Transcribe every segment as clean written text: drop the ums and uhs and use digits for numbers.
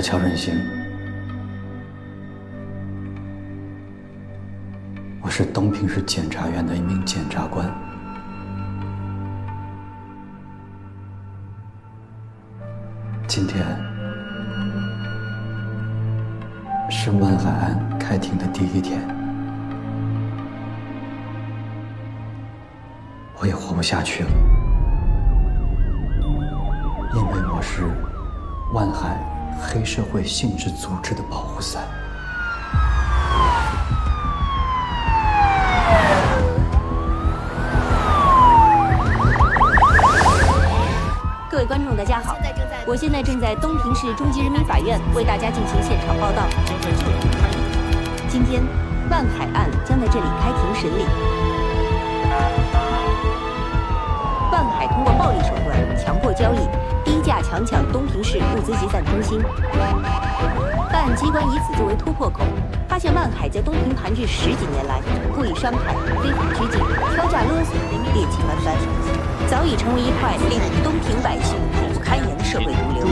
乔任兴，我是东平市检察院的一名检察官。今天是万海案开庭的第一天，我也活不下去了，因为我是万海黑社会性质组织的保护伞。各位观众，大家好，我现在正在东平市中级人民法院为大家进行现场报道。今天，万海案将在这里开庭审理。万海通过暴力手段强迫交易，低价强抢东平市物资集散中心。办案机关以此作为突破口，发现万海在东平盘踞10几年来，故意伤害、非法拘禁、挑诈勒索，劣迹斑斑，早已成为一块令东平百姓苦不堪言的社会毒瘤。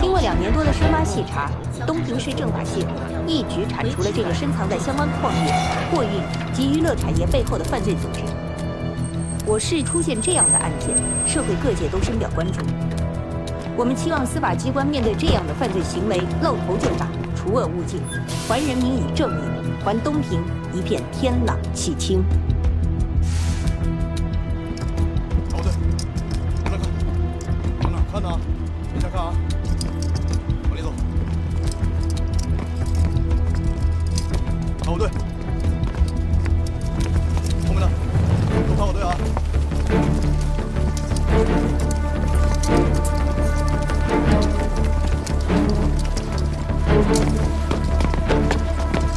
经过2年多的深挖细查，东平市政法系统一举铲除了这个深藏在相关矿业、货运及娱乐产业背后的犯罪组织。我市出现这样的案件，社会各界都深表关注。我们期望司法机关面对这样的犯罪行为，露头就打，除恶务尽，还人民以正义，还东平一片天朗气清。好的，往哪看？往哪看呢？往下看啊！往里走。看我队，后面的都看我队啊！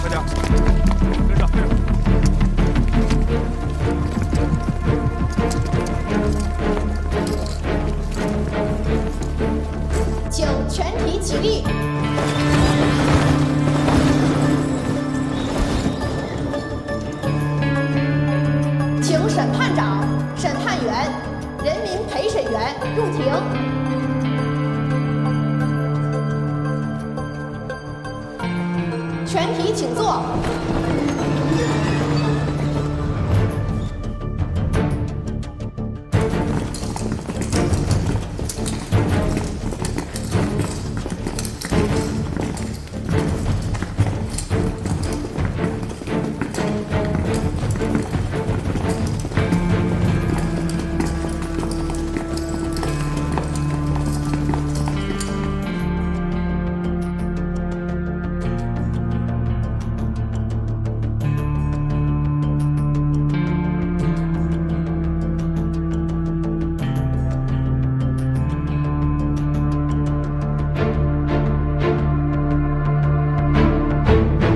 快点，跟上，跟上。请全体起立。请审判长、审判员、人民陪审员入庭。全体请坐。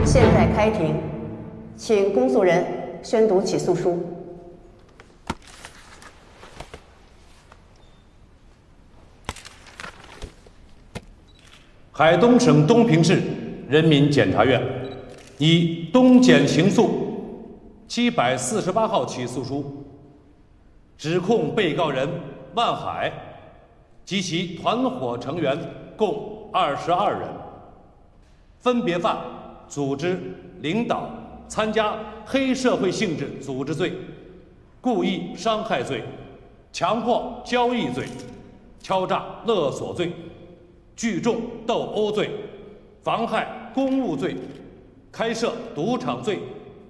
现在开庭，请公诉人宣读起诉书。海东省东平市人民检察院以东检刑诉748号起诉书，指控被告人万海及其团伙成员共22人，分别犯组织、领导、参加黑社会性质组织罪、故意伤害罪、强迫交易罪、敲诈勒索罪、聚众斗殴罪、妨害公务罪、开设赌场罪、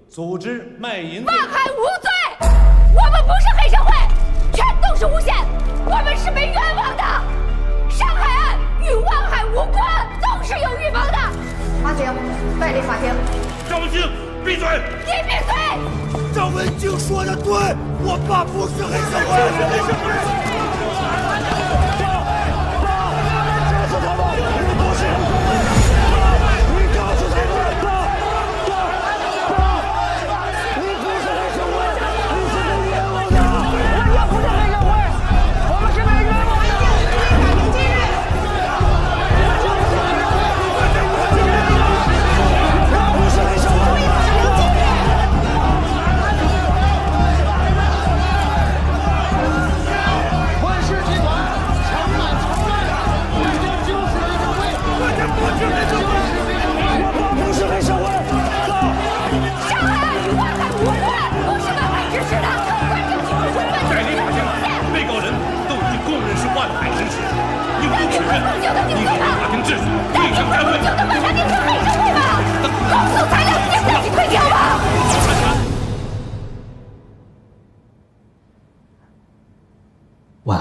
组织卖淫罪。万海无罪，我们不是黑社会，全都是诬陷，我们是被冤枉的。上海案与万海无关，都是有预谋的。法庭，代理法庭。张文静，闭嘴！你闭嘴！张文静说的对，我爸不是黑社会，黑社会。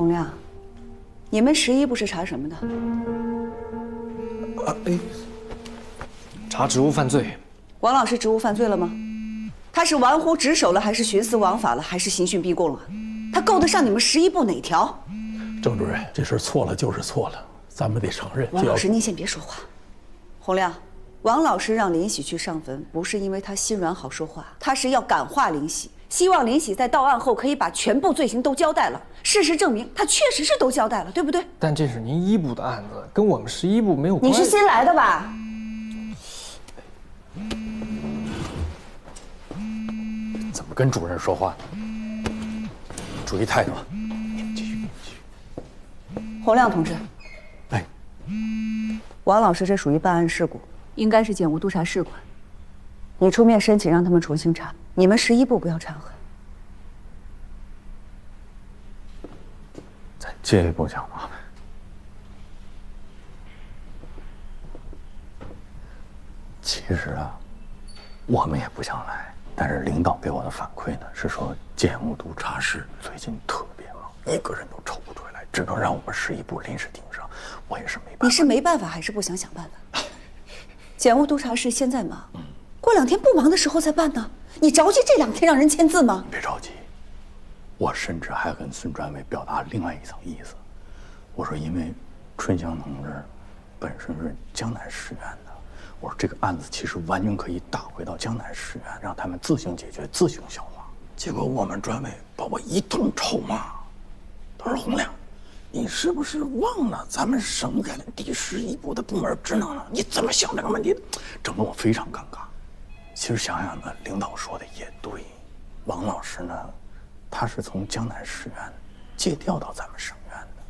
洪亮，你们11部是查什么的？查职务犯罪。王老师职务犯罪了吗？他是玩忽职守了，还是徇私枉法了，还是刑讯逼供了？他够得上你们11部哪条？郑主任，这事错了就是错了，咱们得承认。王老师，您先别说话。洪亮，王老师让林喜去上坟，不是因为他心软好说话，他是要感化林喜，希望林喜在到案后可以把全部罪行都交代了。事实证明，他确实是都交代了，对不对？但这是您1部的案子，跟我们11部没有关系。你是新来的吧？怎么跟主任说话？注意态度。继续。洪亮同志，哎，王老师这属于办案事故，应该是检务督察室管。你出面申请让他们重新查，你们11部不要掺和。再借一步讲吧。其实啊，我们也不想来，但是领导给我的反馈呢是说，检务督察室最近特别忙，一个人都抽不出来，只能让我们11部临时盯上。我也是没办法。你是没办法，还是不想想办法？检务督察室现在忙，过2天不忙的时候再办呢。你着急这2天让人签字吗？你别着急，我甚至还跟孙专委表达另外一层意思。我说，因为春香同志本身是江南师院的，我说这个案子其实完全可以打回到江南师院，让他们自行解决、自行消化。结果我们专委把我一通臭骂，他说：“洪亮，你是不是忘了咱们省院第11部的部门职能了？你怎么想这个问题？”整得我非常尴尬。其实想想呢，领导说的也对，王老师呢，他是从江南师院借调到咱们省院的，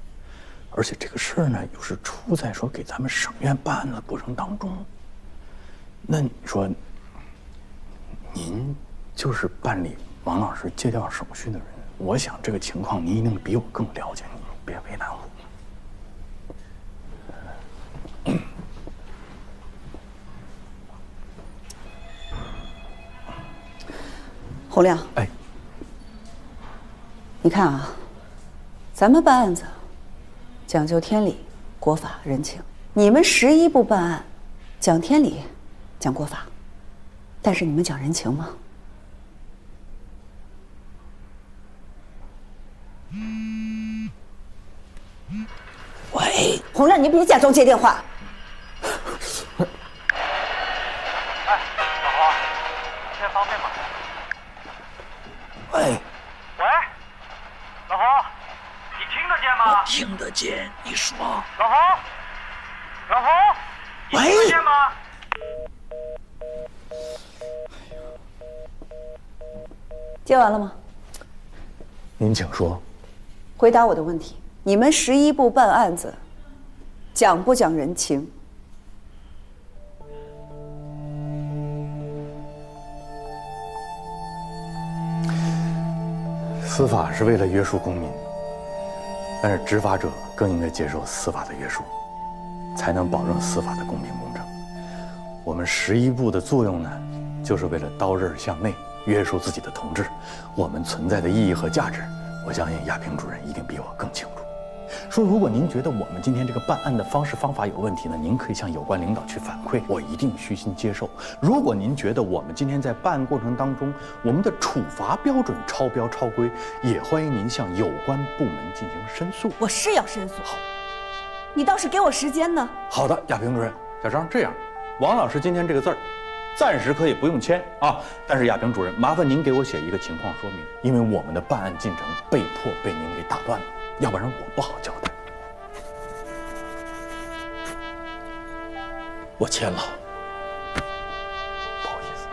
而且这个事儿呢，又是出在说给咱们省院办案的过程当中。那你说，您就是办理王老师借调手续的人，我想这个情况您一定比我更了解，你别为难我。洪亮，哎，你看啊，咱们办案子讲究天理、国法、人情，你们11部办案讲天理、讲国法，但是你们讲人情吗？喂，洪亮，你别假装接电话。哎，老侯，现在方便吗？喂，喂，老侯，你听得见吗？我听得见，你说。老侯，老侯，你听得见吗？接完了吗？您请说。回答我的问题，你们11部办案子，讲不讲人情？司法是为了约束公民，但是执法者更应该接受司法的约束，才能保证司法的公平公正。我们11部的作用呢，就是为了刀刃向内约束自己的同志，我们存在的意义和价值，我相信亚平主任一定比我更清楚。说，如果您觉得我们今天这个办案的方式方法有问题呢，您可以向有关领导去反馈，我一定虚心接受。如果您觉得我们今天在办案过程当中，我们的处罚标准超标超规，也欢迎您向有关部门进行申诉。我是要申诉。好，你倒是给我时间呢。好的，亚平主任，小张，这样，王老师今天这个字儿，暂时可以不用签啊，但是亚平主任，麻烦您给我写一个情况说明，因为我们的办案进程被迫被您给打断了。要不然我不好交代。我签了，不好意思。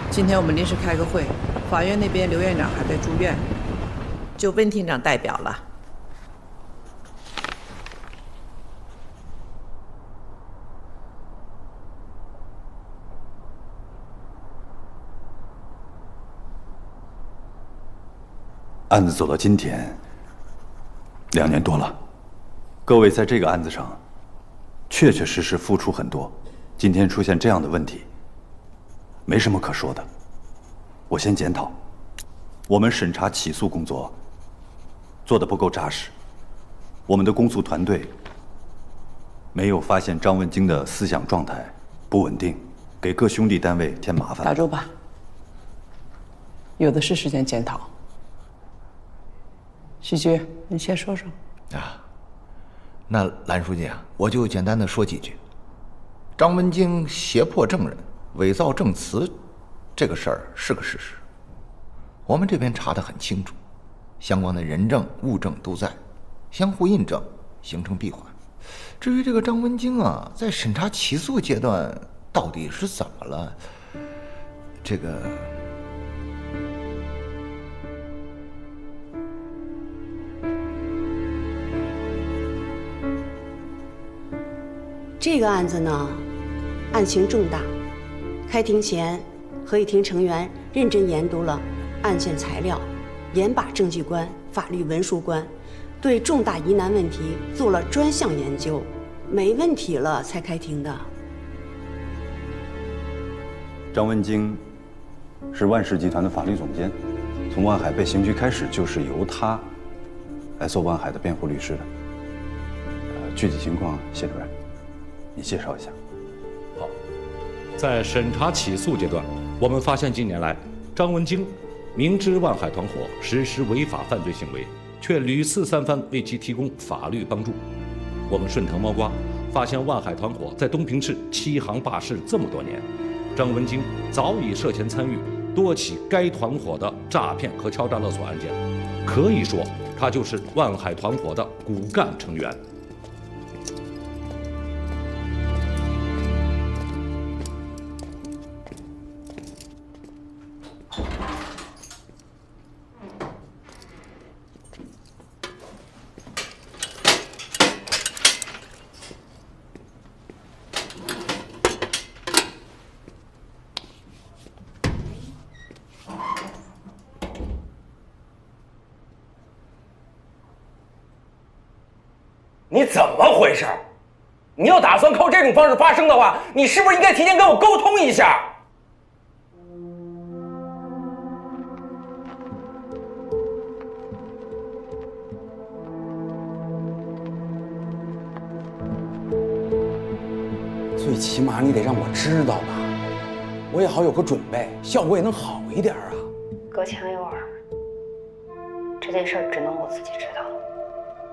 今天我们临时开个会，法院那边刘院长还在住院，就温厅长代表了。案子走到今天， 2年多了，各位在这个案子上确确实实付出很多，今天出现这样的问题，没什么可说的。我先检讨，我们审查起诉工作做得不够扎实，我们的公诉团队没有发现张文京的思想状态不稳定，给各兄弟单位添麻烦。打住吧，有的是时间检讨。许局，你先说说。啊，那蓝书记啊，我就简单的说几句。张文京胁迫证人、伪造证词，这个事儿是个事实，我们这边查得很清楚，相关的人证、物证都在，相互印证，形成闭环。至于这个张文京啊，在审查起诉阶段到底是怎么了，这个。这个案子呢，案情重大。开庭前，合议庭成员认真研读了案件材料，严把证据观、法律文书观，对重大疑难问题做了专项研究，没问题了才开庭的。张文京是万氏集团的法律总监，从万海被刑拘开始，就是由他来做万海的辩护律师的。具体情况，谢主任。你介绍一下。好，在审查起诉阶段，我们发现近年来张文京明知万海团伙实施违法犯罪行为，却屡次三番为其提供法律帮助。我们顺藤摸瓜，发现万海团伙在东平市欺行霸市这么多年，张文京早已涉嫌参与多起该团伙的诈骗和敲诈勒索案件，可以说他就是万海团伙的骨干成员。你怎么回事？你要打算靠这种方式发生的话，你是不是应该提前跟我沟通一下？最起码你得让我知道吧，我也好有个准备，效果也能好一点啊。隔墙有耳，这件事儿只能我自己知道。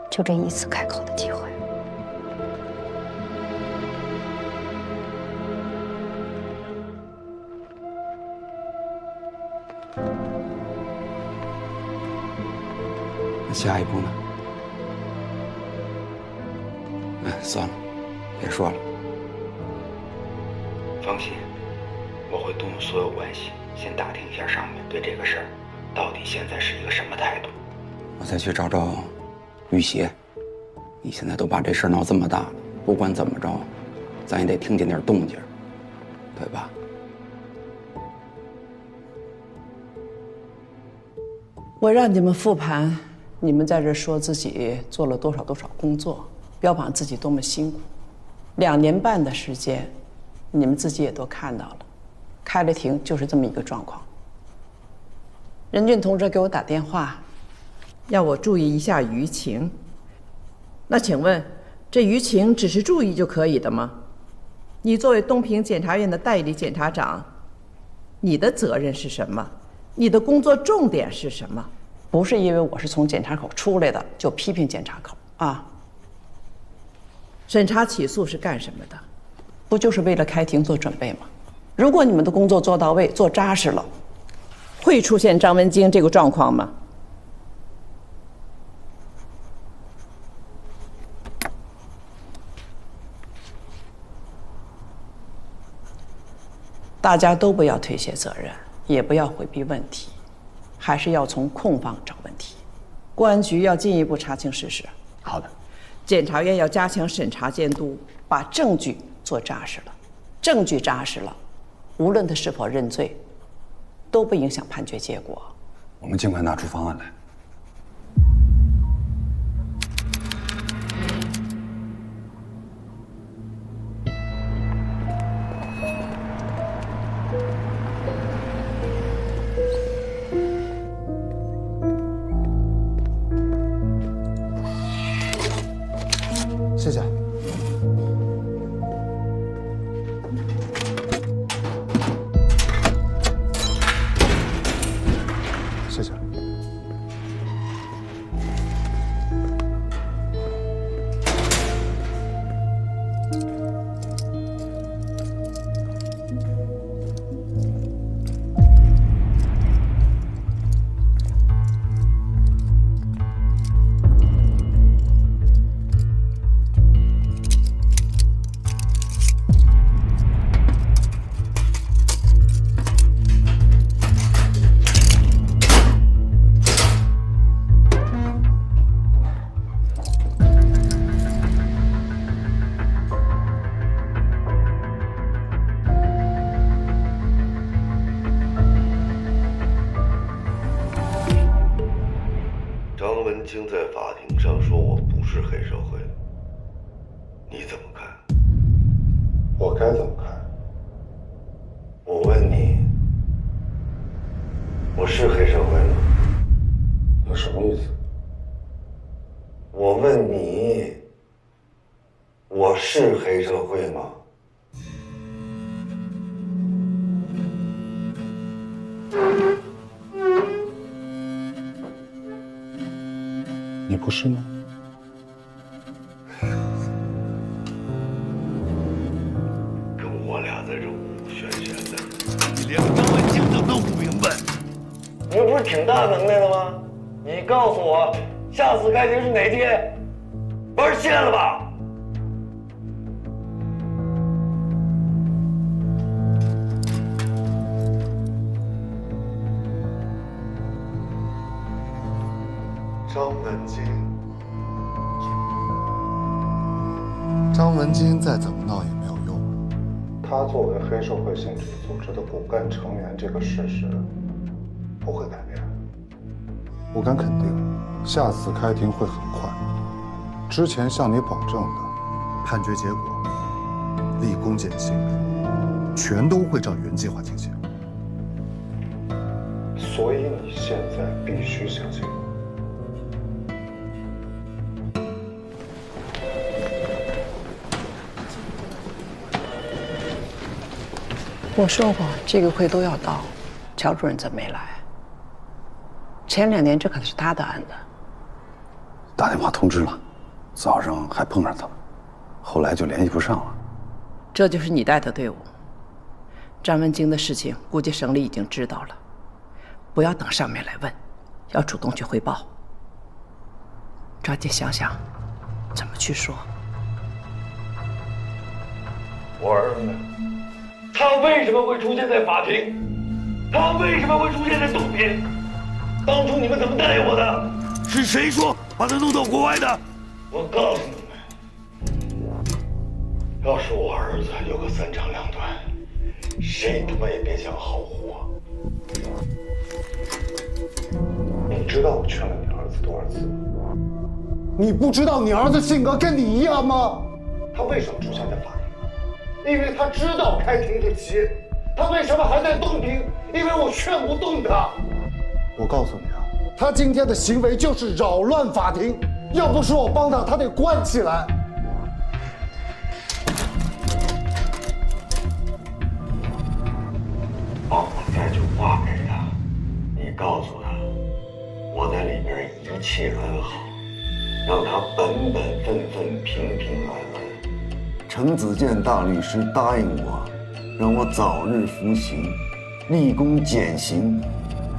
就这一次开口的机会。那下一步呢？算了，别说了。放心，我会动用所有关系，先打听一下上面对这个事儿到底现在是一个什么态度。我再去找找雨邪。你现在都把这事儿闹这么大了，不管怎么着，咱也得听见点动静，对吧？我让你们复盘，你们在这说自己做了多少工作，标榜自己多么辛苦。2年半的时间，你们自己也都看到了，开了庭就是这么一个状况。任俊同志给我打电话，要我注意一下舆情。那请问，这舆情只是注意就可以的吗？你作为东平检察院的代理检察长，你的责任是什么？你的工作重点是什么？不是因为我是从检察口出来的就批评检察口啊。审查起诉是干什么的？不就是为了开庭做准备吗？如果你们的工作做到位、做扎实了，会出现张文京这个状况吗？大家都不要推卸责任，也不要回避问题，还是要从控方找问题。公安局要进一步查清事实。好的。检察院要加强审查监督，把证据做扎实了。证据扎实了，无论他是否认罪，都不影响判决结果。我们尽快拿出方案来。京在法庭上说我不是黑社会，你怎么看？我该怎么看？我问你，我是黑社会吗？有什么意思？我问你，我是黑社会吗？你不是吗？跟我俩在这五玄玄的，你连个张文静都弄不明白。你不是挺大能耐的吗？你告诉我，下次开庭是哪天？玩线了吧？张文京再怎么闹也没有用。他作为黑社会性质组织的骨干成员，这个事实不会改变。我敢肯定，下次开庭会很快。之前向你保证的判决结果、立功减刑，全都会照原计划进行。所以你现在必须相信我。我说过，这个会都要到，乔主任怎么没来？前2年这可是他的案子。打电话通知了，早上还碰上他了，后来就联系不上了。这就是你带的队伍。张文京的事情，估计省里已经知道了，不要等上面来问，要主动去汇报。抓紧想想，怎么去说。我儿子呢？他为什么会出现在法庭？他为什么会出现在东边？当初你们怎么带我的？是谁说把他弄到国外的？我告诉你们，要是我儿子有个3长2短，谁他妈也别想好活。你知道我劝了你儿子多少次？你不知道你儿子性格跟你一样吗？他为什么出现在法庭？因为他知道开庭日期。他为什么还在东平？因为我劝不动他。我告诉你啊，他今天的行为就是扰乱法庭，要不是我帮他，他得关起来。把我带酒话给他，你告诉他，我在里边一切安好，让他本本分分、平平安安。陈子健大律师答应我，让我早日服刑，立功减刑，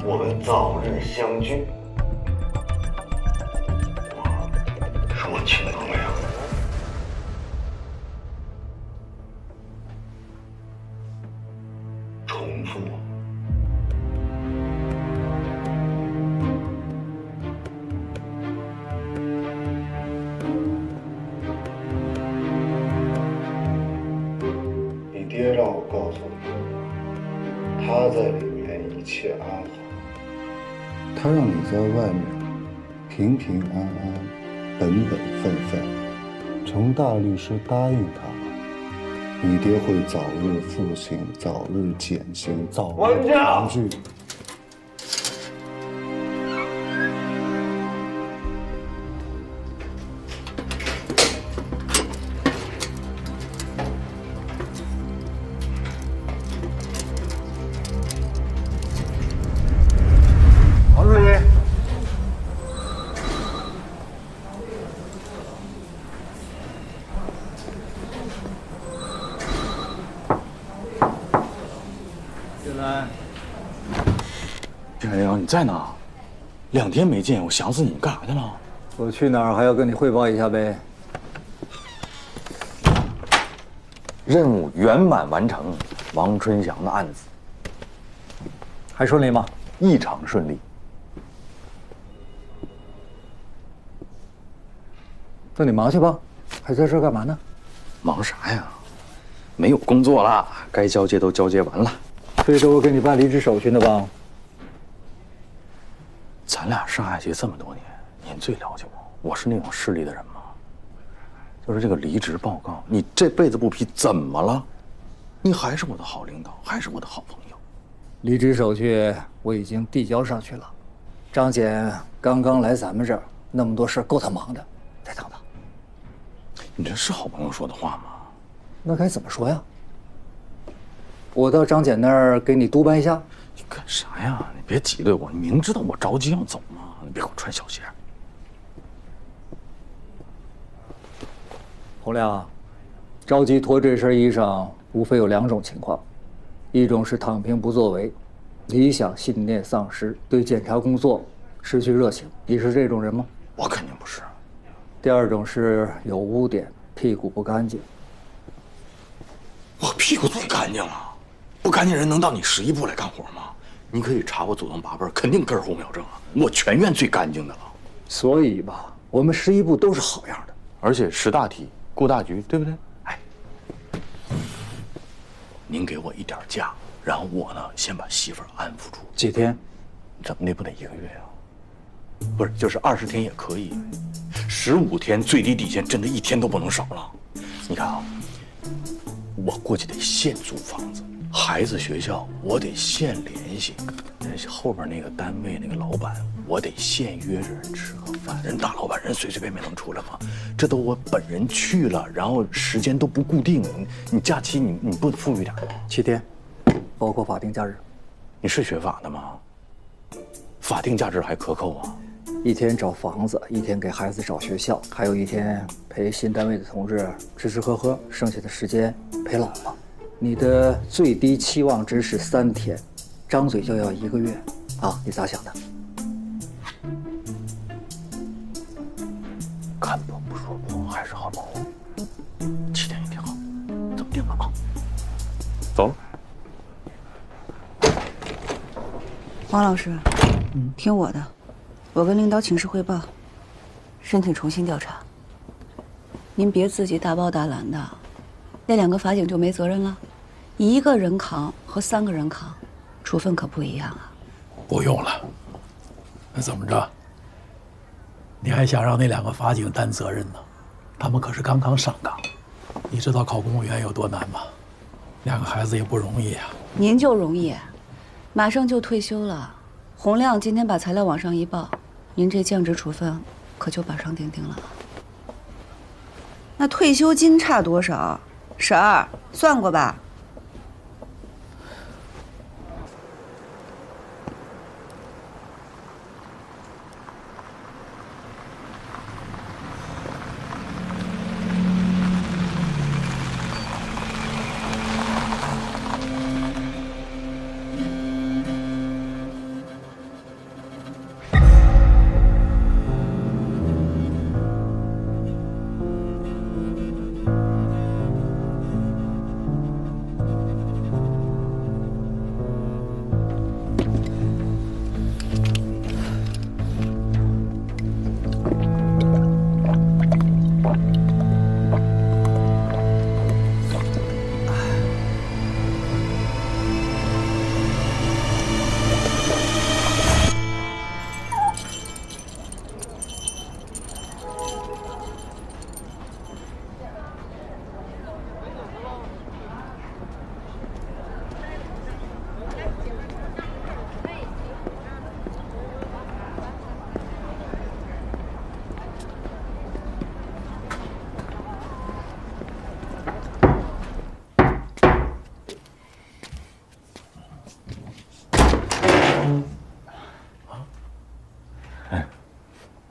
我们早日相聚。我说清楚没有？重复。你爹让我告诉你，他在里面一切安好，他让你在外面平平安安、本本分分。程大律师答应他了，你爹会早日服刑、早日减刑、早日团聚。王助理，进来。丁海洋，你在哪？2天没见，我想死你，干啥去了？我去哪儿还要跟你汇报一下呗。任务圆满完成，王春祥的案子还顺利吗？异常顺利。那你忙去吧，还在这儿干嘛呢？忙啥呀？没有工作了，该交接都交接完了。催着我给你办离职手续呢吧？咱俩上海结这么多年，您最了解我，我是那种势利的人吗？就是这个离职报告，你这辈子不批怎么了？你还是我的好领导，还是我的好朋友。离职手续我已经递交上去了。张检刚刚来咱们这儿，那么多事够他忙的，再等等。你这是好朋友说的话吗？那该怎么说呀？我到张检那儿给你督办一下。你干啥呀？你别挤兑我，你明知道我着急要走吗？你别给我穿小鞋。洪亮，着急脱这身衣裳，无非有2种情况，一种是躺平不作为，理想信念丧失，对检查工作失去热情。你是这种人吗？我肯定不是。第2种是有污点，屁股不干净。我屁股最干净了，不干净人能到你11部来干活吗？你可以查我祖宗8辈，肯定根红苗正啊！我全院最干净的了。所以吧，我们11部都是好样的，而且识大体。顾大局，对不对？哎，您给我一点假，然后我呢，先把媳妇儿安抚住。几天？怎么的不得1个月啊？不是，就是20天也可以，15天最低底线，真的1天都不能少了。你看啊，我过去得现租房子，孩子学校我得现联系，后边那个单位那个老板，我得现约着人吃个饭。人大老板人随随便便能出来吗？这都我本人去了，然后时间都不固定，你假期你不富裕点吗？7天，包括法定假日。你是学法的吗？法定假日还克扣啊？1天找房子，1天给孩子找学校，还有1天陪新单位的同志吃吃喝喝，剩下的时间陪老婆。你的最低期望值是3天，张嘴就要1个月，啊，你咋想的？看破不说破，还是好朋友。7天也挺好，这么定了啊？走了。王老师，听我的，我跟领导请示汇报，申请重新调查。您别自己大包大揽的，那2个法警就没责任了？1个人扛和3个人扛，处分可不一样啊。不用了，那怎么着？你还想让那2个法警担责任呢？他们可是刚刚上岗，你知道考公务员有多难吗？2个孩子也不容易啊。您就容易，马上就退休了。洪亮今天把材料往上一报，您这降职处分可就板上钉钉了。那退休金差多少？婶儿算过吧？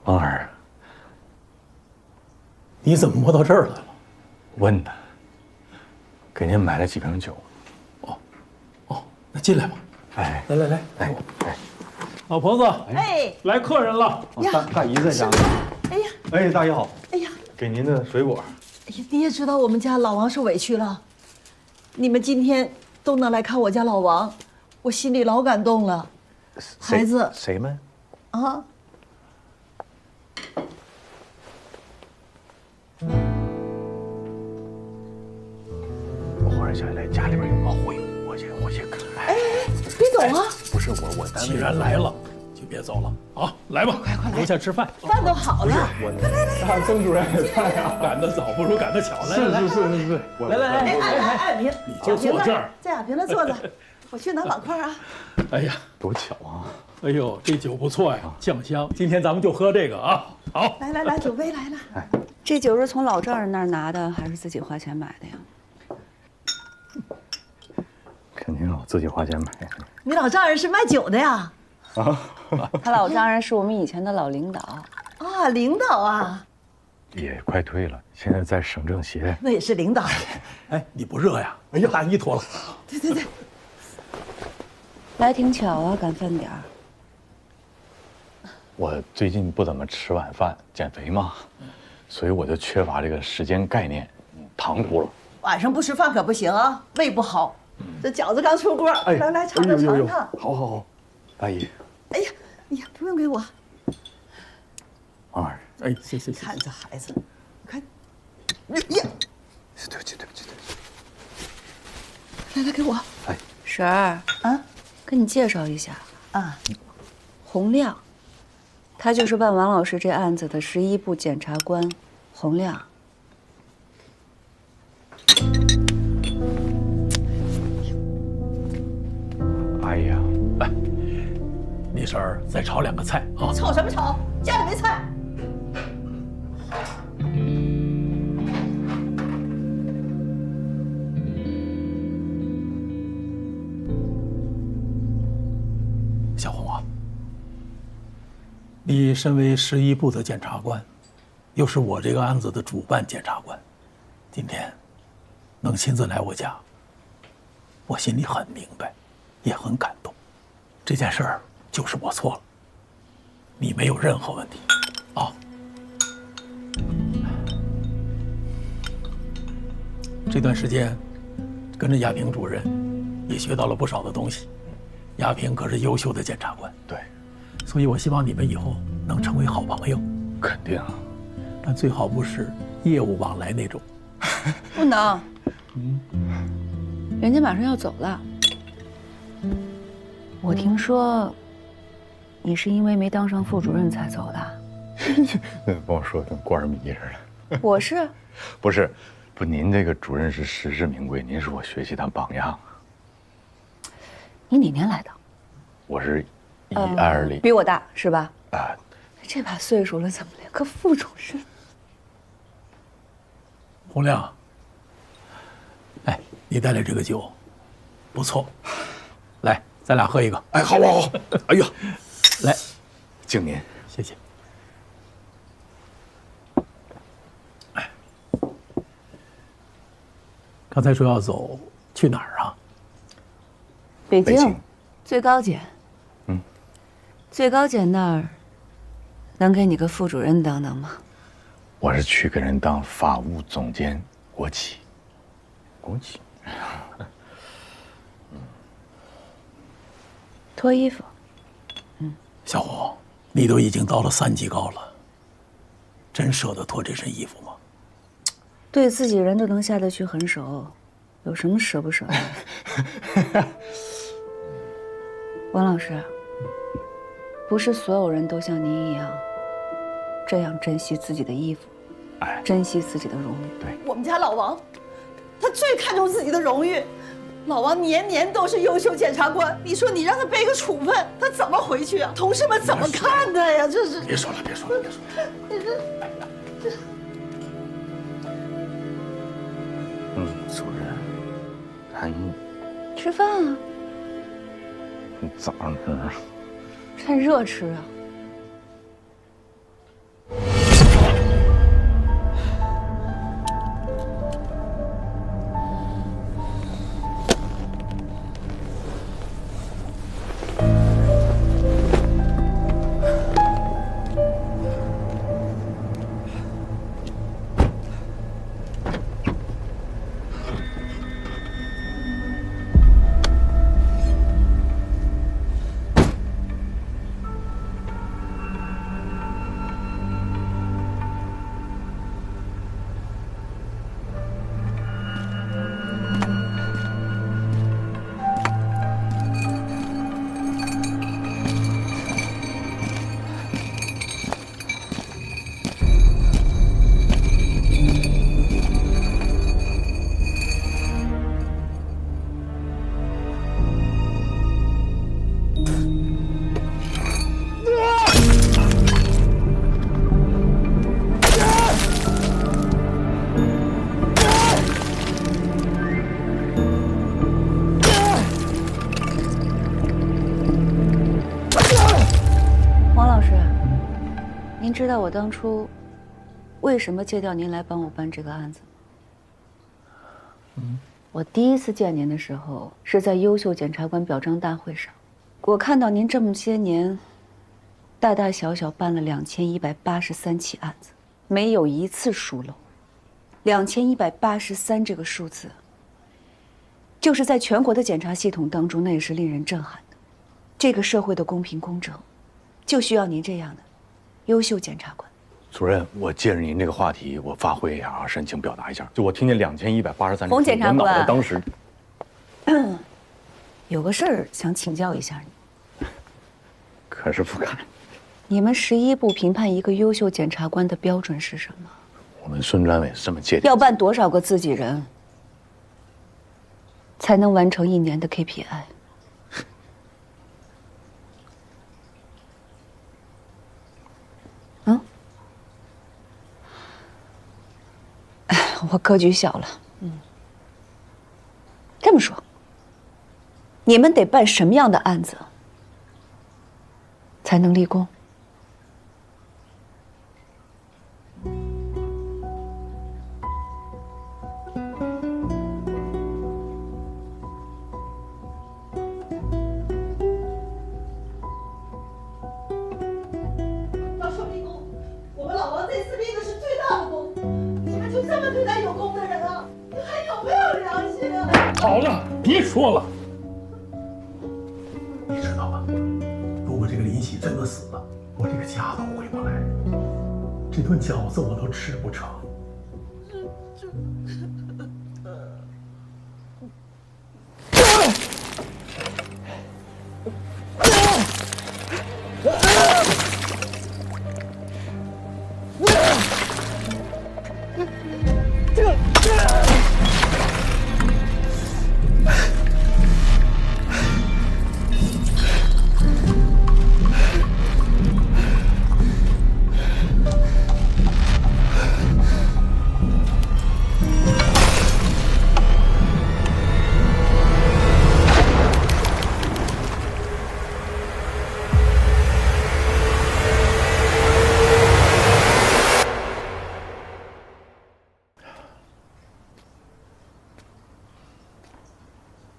王儿，你怎么摸到这儿来了？问的，给您买了几瓶酒。那进来吧。哎，来，老婆子，哎，来客人了。大姨在家呢。哎呀，哎，大姨好。哎呀，给您的水果。哎呀，你也知道我们家老王受委屈了，你们今天都能来看我家老王，我心里老感动了。孩子，谁们？啊。我忽然想起来，家里边有个会，我去看。哎，别走啊！不是我单位。既然来了，就别走了啊！来吧，快快来，楼下吃饭，饭都好了。快来，曾主任也在啊！赶得早不如赶得巧，来是，来，你就坐这儿，在亚平那坐着，我去拿碗筷啊。哎呀，多巧啊！哎呦，这酒不错呀，酱香。今天咱们就喝这个啊！好，来，酒杯来了。这酒是从老丈人那儿拿的，还是自己花钱买的呀？肯定自己花钱买的。你老丈人是卖酒的呀？啊，他老丈人是我们以前的老领导。啊，领导啊！也快退了，现在在省政协。那也是领导。哎，你不热呀？哎呀，大衣脱了。对。来挺巧啊，赶饭点儿。我最近不怎么吃晚饭，减肥嘛，所以我就缺乏这个时间概念，糖葫芦。晚上不吃饭可不行啊，胃不好。这饺子刚出锅，来尝尝。好，大姨。哎呀，不用给我。哎，谢谢。看这孩子，你看，对不起。来给我。哎，婶儿啊，跟你介绍一下啊，洪亮，他就是办王老师这案子的11部检察官，洪亮。哎呀，来，你婶儿再炒2个菜啊！炒什么炒？家里没菜。小红啊，你身为11部的检察官，又是我这个案子的主办检察官，今天能亲自来我家，我心里很明白，也很感动。这件事儿就是我错了，你没有任何问题，啊。这段时间跟着亚平主任，也学到了不少的东西。亚平可是优秀的检察官，对，所以我希望你们以后能成为好朋友。肯定，但最好不是业务往来那种。不能，人家马上要走了。我听说，你是因为没当上副主任才走的。跟我说跟官儿迷似的。我是，不，您这个主任是实至名归，您是我学习的榜样。你哪年来的？我是120，比我大是吧？啊，这把岁数了，怎么连个副主任？洪亮，哎，你带来这个酒，不错，来，咱俩喝一个。哎，好，哎呀，来，敬您，谢谢。刚才说要走，去哪儿啊？北京，最高检。最高检那儿能给你个副主任当当吗？我是去给人当法务总监，国企。脱衣服。小红，你都已经到了3级高了，真舍得脱这身衣服吗？对自己人都能下得去狠手，有什么舍不舍得？王老师，不是所有人都像您一样，这样珍惜自己的衣服，珍惜自己的荣誉。对，我们家老王，他最看重自己的荣誉。老王年年都是优秀检察官，你说你让他背个处分，他怎么回去啊？同事们怎么看他呀？这是。别说了。主任，韩毅，吃饭啊。你早上吃啊？趁热吃啊。您知道我当初为什么借调您来帮我办这个案子吗？我第一次见您的时候是在优秀检察官表彰大会上，我看到您这么些年，大大小小办了2183起案子，没有一次疏漏。2183这个数字，就是在全国的检察系统当中，那也是令人震撼的。这个社会的公平公正，就需要您这样的优秀检察官。主任，我借着您这个话题，我发挥一下啊，申请表达一下。就我听见2183，洪检察官，我脑袋当时有个事儿想请教一下你。可是不敢。你们11部评判一个优秀检察官的标准是什么？我们孙专委这么界定。要办多少个自己人，才能完成1年的 KPI？我格局小了。这么说，你们得办什么样的案子才能立功？要说立功，我们老王这次立的是最大的功。你们就这么对待有功的人啊？你还有没有良心啊？好了，别说了。你知道吗？如果这个林喜真的死了，我这个家都回不来，这顿饺子我都吃不成。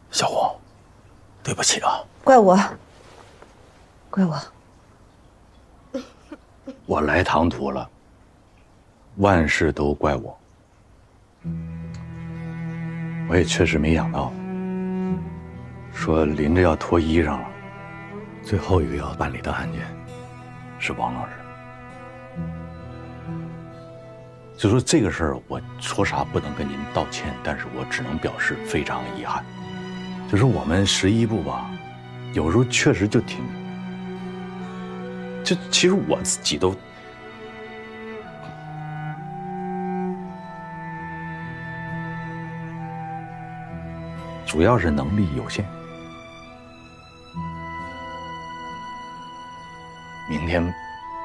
小红，对不起啊，怪我，怪我。我来唐突了，万事都怪我。我也确实没想到，说临着要脱衣裳了，最后一个要办理的案件是王老师。就说这个事儿，我说啥不能跟您道歉，但是我只能表示非常遗憾。就是我们11部吧，有时候确实就挺，其实我自己都，主要是能力有限。明天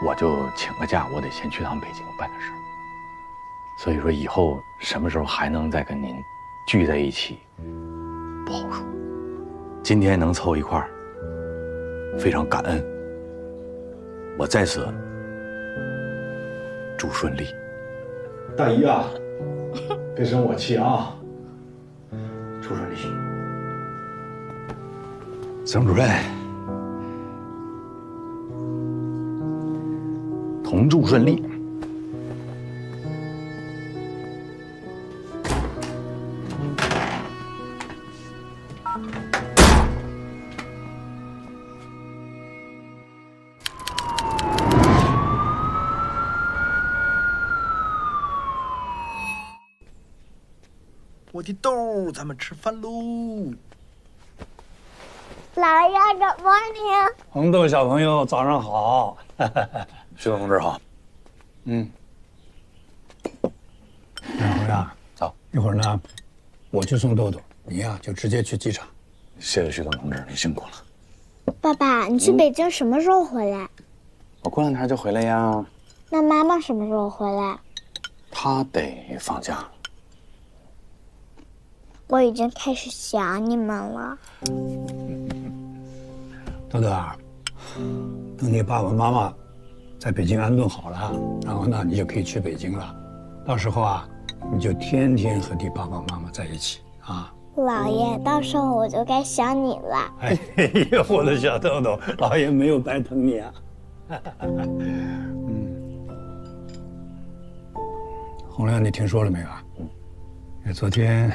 我就请个假，我得先去趟北京办点事儿。所以说以后什么时候还能再跟您聚在一起，不好说。今天能凑一块儿，非常感恩。我在此祝顺利。大姨啊，别生我气啊！祝顺利。曾主任，同祝顺利。我的豆，咱们吃饭喽！老爷，Good morning。红豆小朋友，早上好。徐总同志好。两回啊，走。一会儿呢，我去送豆豆，你呀就直接去机场。谢谢徐总同志，您辛苦了。爸爸，你去北京什么时候回来？我过2天就回来呀。那妈妈什么时候回来？她得放假了。我已经开始想你们了。豆豆啊，等你爸爸妈妈在北京安顿好了，然后呢，你就可以去北京了。到时候啊，你就天天和你爸爸妈妈在一起啊。姥爷，到时候我就该想你了。哎呀，我的小豆豆，老爷没有白疼你啊。洪亮，你听说了没有啊？昨天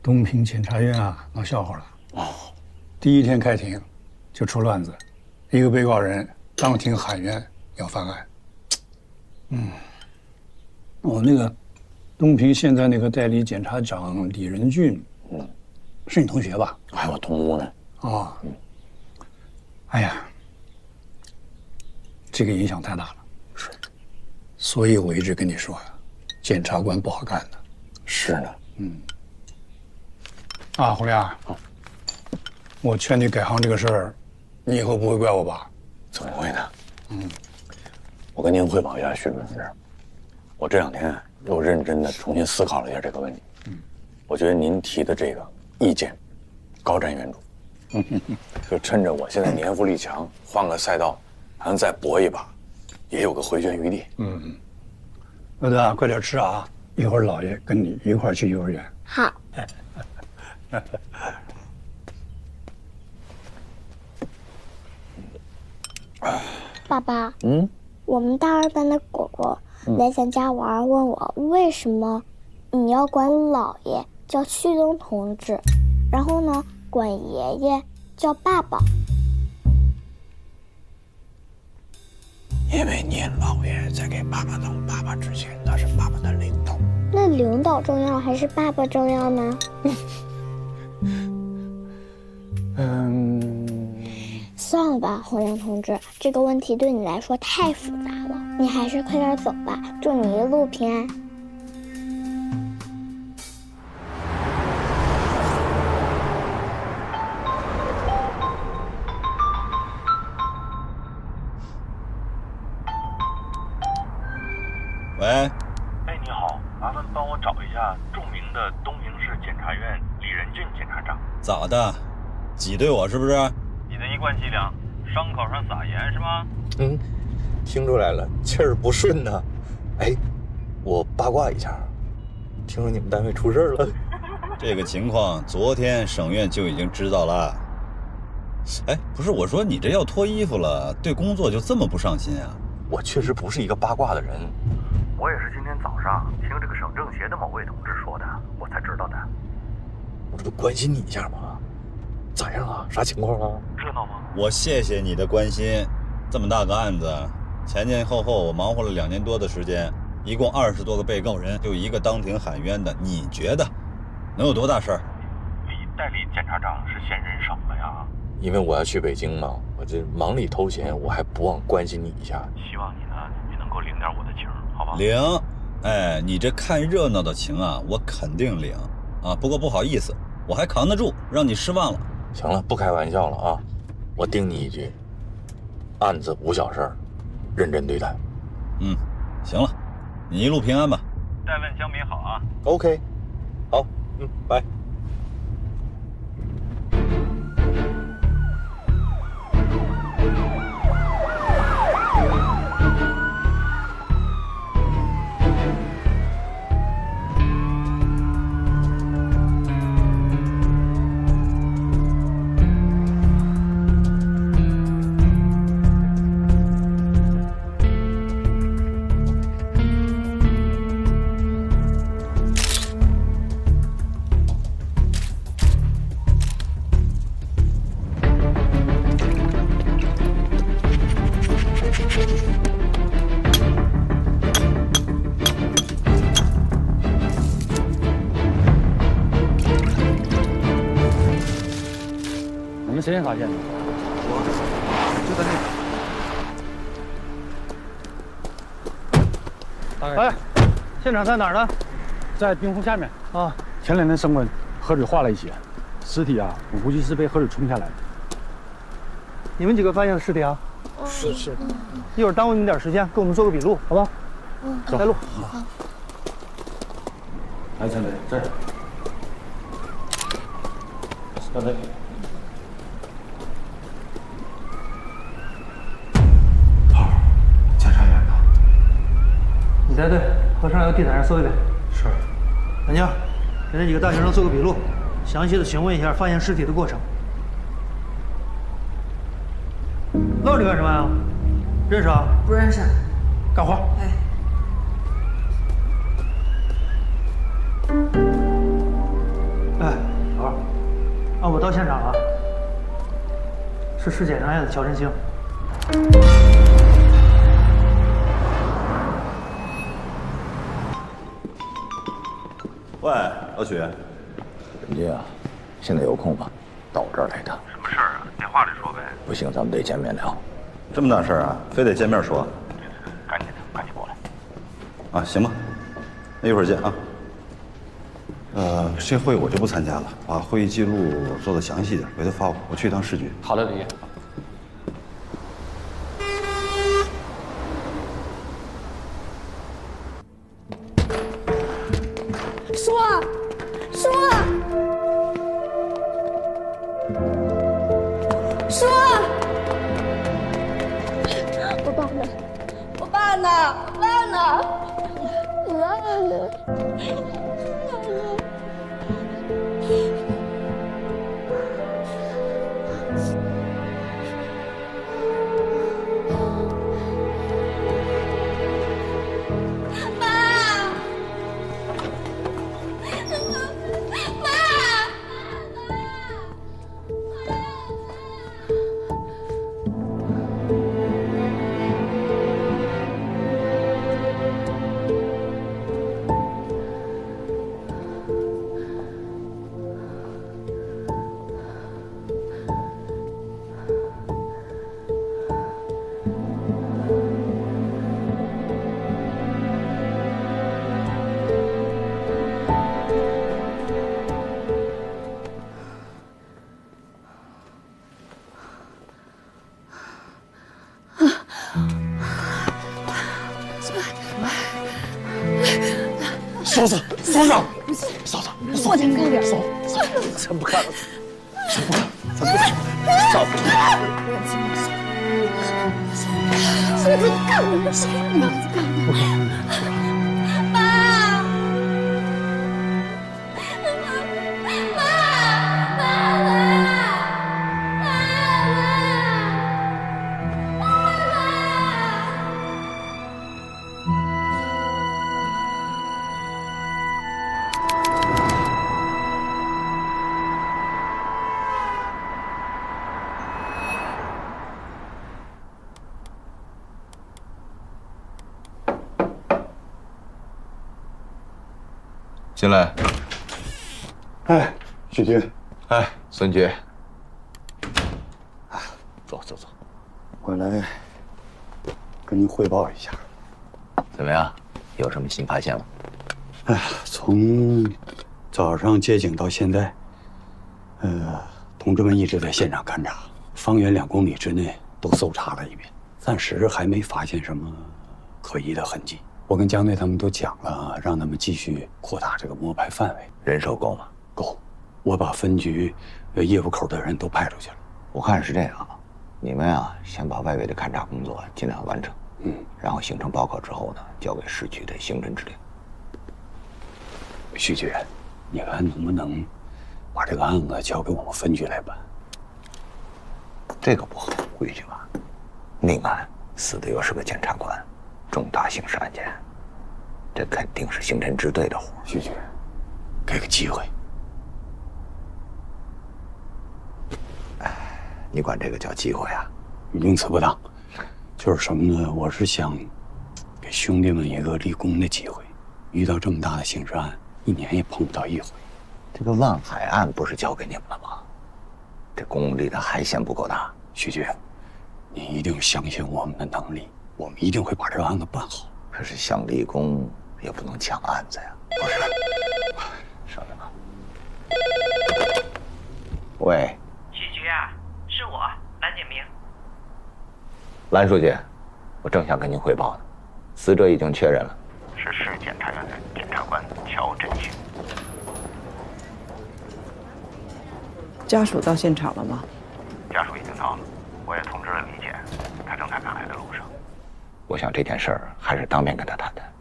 东平检察院啊闹笑话了。哦。第一天开庭，就出乱子，一个被告人当庭喊冤要翻案。那个东平现在那个代理检察长李仁俊，是你同学吧？还有我同屋呢。啊。哎呀，这个影响太大了。是。所以我一直跟你说呀，检察官不好干的。是呢。洪亮，我劝你改行这个事儿，你以后不会怪我吧？怎么会呢？我跟您汇报一下，徐律师，我这2天又认真的重新思考了一下这个问题。我觉得您提的这个意见，高瞻远瞩。就趁着我现在年富力强，换个赛道，还能再搏一把，也有个回旋余地。乐德，快点吃啊！一会儿姥爷跟你一块儿去幼儿园。好。爸爸，我们大2班的果果来咱家玩，问我为什么你要管姥爷叫旭东同志，然后呢管爷爷叫爸爸。因为您姥爷在给爸爸当爸爸之前，他是爸爸的领导。那领导重要还是爸爸重要呢？算了吧，洪亮同志，这个问题对你来说太复杂了，你还是快点走吧。祝你一路平安。喂。哎，你好，麻烦帮我找一下著名的东平市检察院李仁俊检察长。咋的？挤兑我是不是？你的一贯伎俩，伤口上撒盐是吗？听出来了，气儿不顺呢。哎，我八卦一下，听说你们单位出事了。这个情况昨天省院就已经知道了。哎，不是，我说你这要脱衣服了，对工作就这么不上心啊？我确实不是一个八卦的人。我也是今天早上听这个省政协的某位同志说的，我才知道的。我这不关心你一下吗？咋样啊？啥情况啊？热闹吗？我谢谢你的关心。这么大个案子，前后我忙活了2年多的时间，一共20多个被告人，就一个当庭喊冤的，你觉得能有多大事儿？李代理检察长是嫌人少了呀？因为我要去北京嘛，我这忙里偷闲，我还不忘关心你一下。希望你呢也能够领点我的情，好吧？领。哎，你这看热闹的情啊，我肯定领啊。不过不好意思，我还扛得住，让你失望了。行了，不开玩笑了啊！我叮你一句，案子无小事，认真对待。行了，你一路平安吧。代问江民好啊。OK， 好，拜。你们谁先发现的？我就在那个。哎，现场在哪儿呢？在冰湖下面啊。前2天升温，河水化了一些，尸体啊，我估计是被河水冲下来的。你们几个发现了尸体啊？是。一会儿耽误你们点时间，给我们做个笔录，好吧？走，带路。好。来，陈磊，这儿。刚才。裁队和上游地毯上搜一遍。是。南京，给那几个大学生做个笔录，详细的询问一下发现尸体的过程。愣着干什么呀？认识啊？不认识。干活。哎。哎，老二，按我到现场了，是尸检上验的乔振兴。喂，老许，人家啊，现在有空吗？到我这儿来一趟。什么事儿啊？电话里说呗。不行，咱们得见面聊。这么大事儿啊，非得见面说？赶紧过来。啊，行吧，那一会儿见啊。这会我就不参加了，把会议记录做得详细点，回头发我。我去一趟市局。好的，李爷。叔，我爸呢？嫂子，嫂子，嫂子，我先看点。嫂，咱不看了，咱不看，咱不看，嫂子，嫂子，你干嘛？嫂子，干嘛？不看。进来。哎，许军，哎，孙局，坐。我来跟您汇报一下。怎么样？有什么新发现吗？哎呀，从早上接警到现在，同志们一直在现场勘查，方圆2公里之内都搜查了一遍，暂时还没发现什么可疑的痕迹。我跟江队他们都讲了，让他们继续扩大这个摸排范围。人手够吗？够，我把分局业务口的人都派出去了。我看是这样，你们啊，先把外围的勘察工作尽量完成，然后形成报告之后呢，交给市局的刑侦指令。徐局，你看能不能把这个案子交给我们分局来办？这个不合规矩吧？命案死的又是个检察官，重大刑事案件，这肯定是刑侦支队的活。徐局，给个机会。你管这个叫机会啊？名词不当，就是什么呢？我是想给兄弟们一个立功的机会。遇到这么大的刑事案，1年也碰不到1回。这个万海案不是交给你们了吗？这公立的还嫌不够大。徐局，你一定相信我们的能力，我们一定会把这个案子办好。可是想立功也不能抢案子呀。不是，稍等啊。喂。许局啊，是我蓝景明。蓝书记，我正想跟您汇报呢，死者已经确认了，是市检察院的检察官乔振兴。家属到现场了吗？家属已经到了，我也通知了李检，他正在赶来的路上。我想这件事儿还是当面跟他谈谈。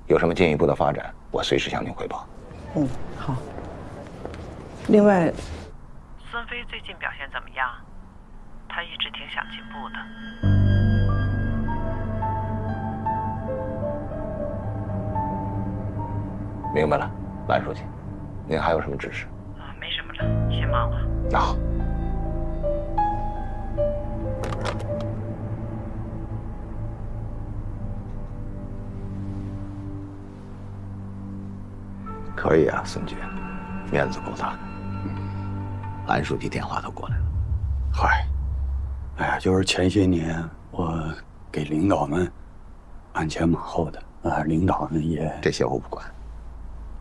有什么进一步的发展，我随时向您汇报。嗯，好。另外，孙飞最近表现怎么样？他一直挺想进步的。明白了，蓝书记，您还有什么指示？没什么了，先忙了。那好。可以啊，孙局，面子够大的。蓝书记电话都过来了。嗨，哎呀，就是前些年我给领导们鞍前马后的啊，领导们也这些我不管，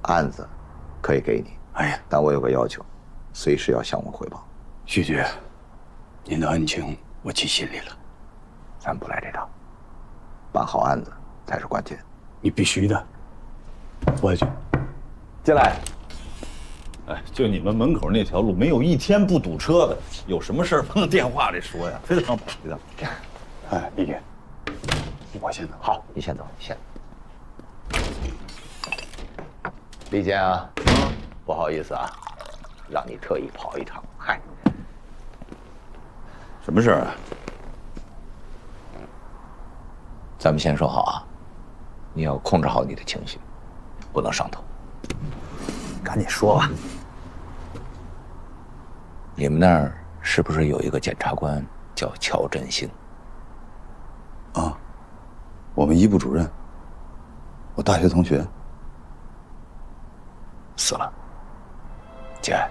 案子可以给你。哎呀，但我有个要求，随时要向我汇报。徐局，您的恩情我记心里了。咱不来这套，办好案子才是关键。你必须的。我去。进来。哎，就你们门口那条路，没有一天不堵车的。有什么事儿不能电话里说呀？非常宝贵的。哎，李姐，我先走。好，你先走，你先。李坚啊，不好意思啊，让你特意跑一趟。嗨，什么事儿啊？咱们先说好啊，你要控制好你的情绪，不能上头。赶紧说吧。你们那儿是不是有一个检察官叫乔振兴？啊，我们一部主任，我大学同学死了。节哀。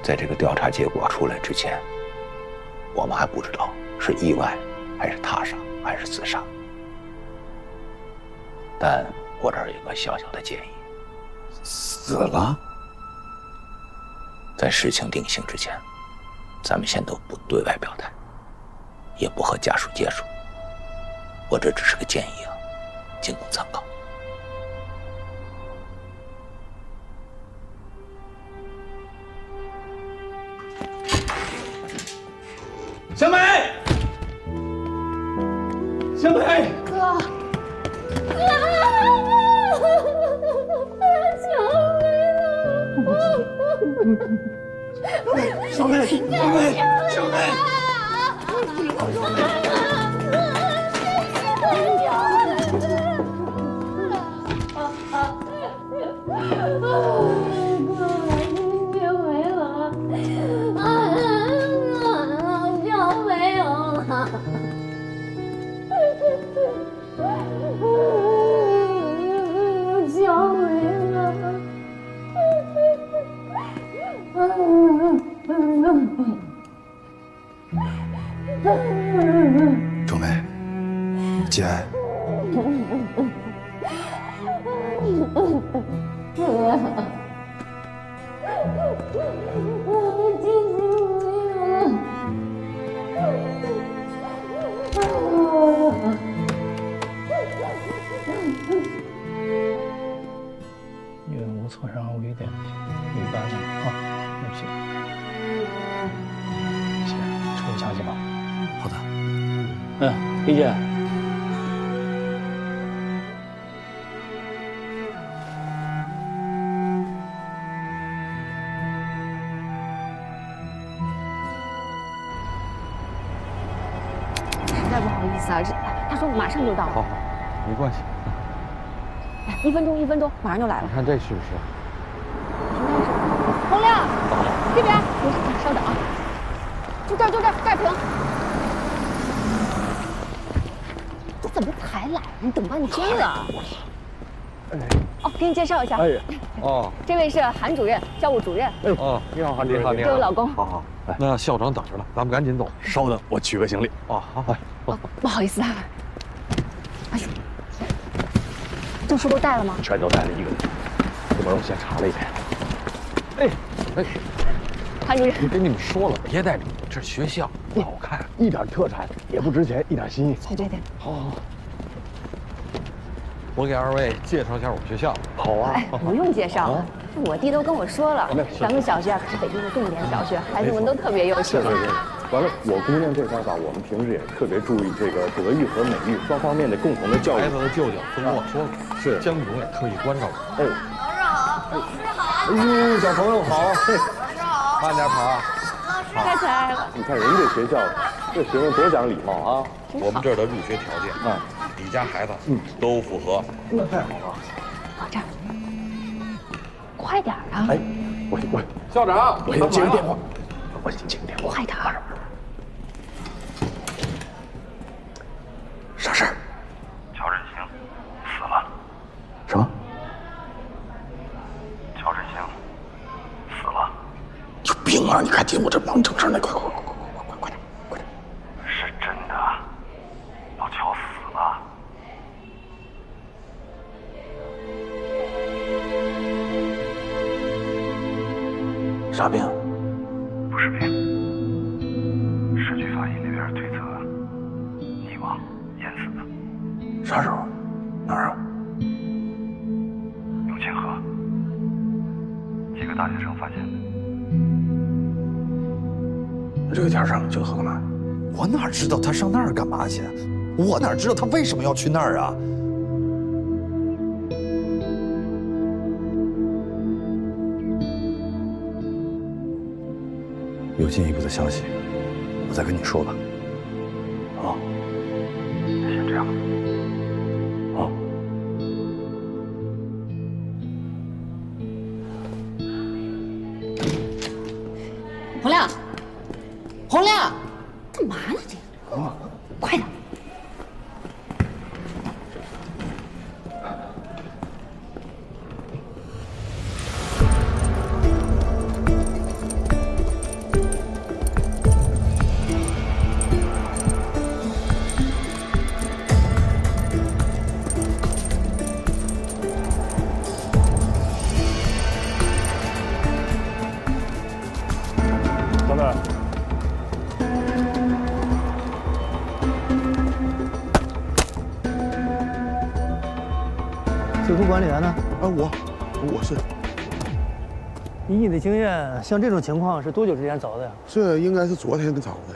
在这个调查结果出来之前，我们还不知道是意外还是他杀还是自杀。但我这儿有个小小的建议。死了？在事情定性之前，咱们先都不对外表态，也不和家属接触。我这只是个建议啊，仅供参考。小美，小美，哥。小美，小美，小美。周梅，节哀。因为无挫伤危点，一般的啊，对不起，行，处理详细吧。好的。李姐。实在不好意思啊，他说马上就到。好，没关系。哎，1分钟，1分钟，马上就来了。你看这是不是？洪亮，这边，你稍等啊，就这儿，这儿停。这怎么才来？你等半天了。哦，给你介绍一下。哎，哦，这位是韩主任，教务主任。哦，你好，韩主任。这位老公。好好，那校长等着了，咱们赶紧走。稍等，我取个行李。哦，好。哦，不好意思啊。哎呦，证书都带了吗？全都带了一个，这边我先查了一遍。哎，韩主任，我跟你们说了，别带这个，这是学校，不好看，一点特产也不值钱，一点心意。对。好。我给2位介绍一下我们学校。好啊。哎，不用介绍了，我弟都跟我说了，咱们小学可是北京的重点小学，孩子们都特别优秀。对。完了，我姑娘这边吧，我们平时也特别注意这个德育和美育双方面的共同的教育。孩子的舅舅都跟我说了，是江总也特意关照我。老师好，老师好。哎呦，小朋友好，老师好，慢点跑。太可爱了。你看人家学校，这学生多讲礼貌啊。我们这儿的入学条件啊，你家孩子都符合。那太好了。到这儿，快点啊！哎，我校长，我先接个电话。我先接个电话。快点儿！啥事儿？乔振兴死了。什么？乔振兴死了。有病啊！你快进我这忙正事呢！快！是真的，老乔死了。啥病？不是病。市局法医那边推测溺亡淹死的。啥时候？哪儿啊？永清河，几个大学生发现的。这个天上永清河干嘛？我哪知道他上那儿干嘛去？我哪知道他为什么要去那儿啊？有进一步的消息，我再跟你说吧。好，先这样。好。洪亮，洪亮，干嘛呢这？快点！小妹，水库管理员呢？我是。以你的经验，像这种情况是多久之前凿的呀？这应该是昨天凿的，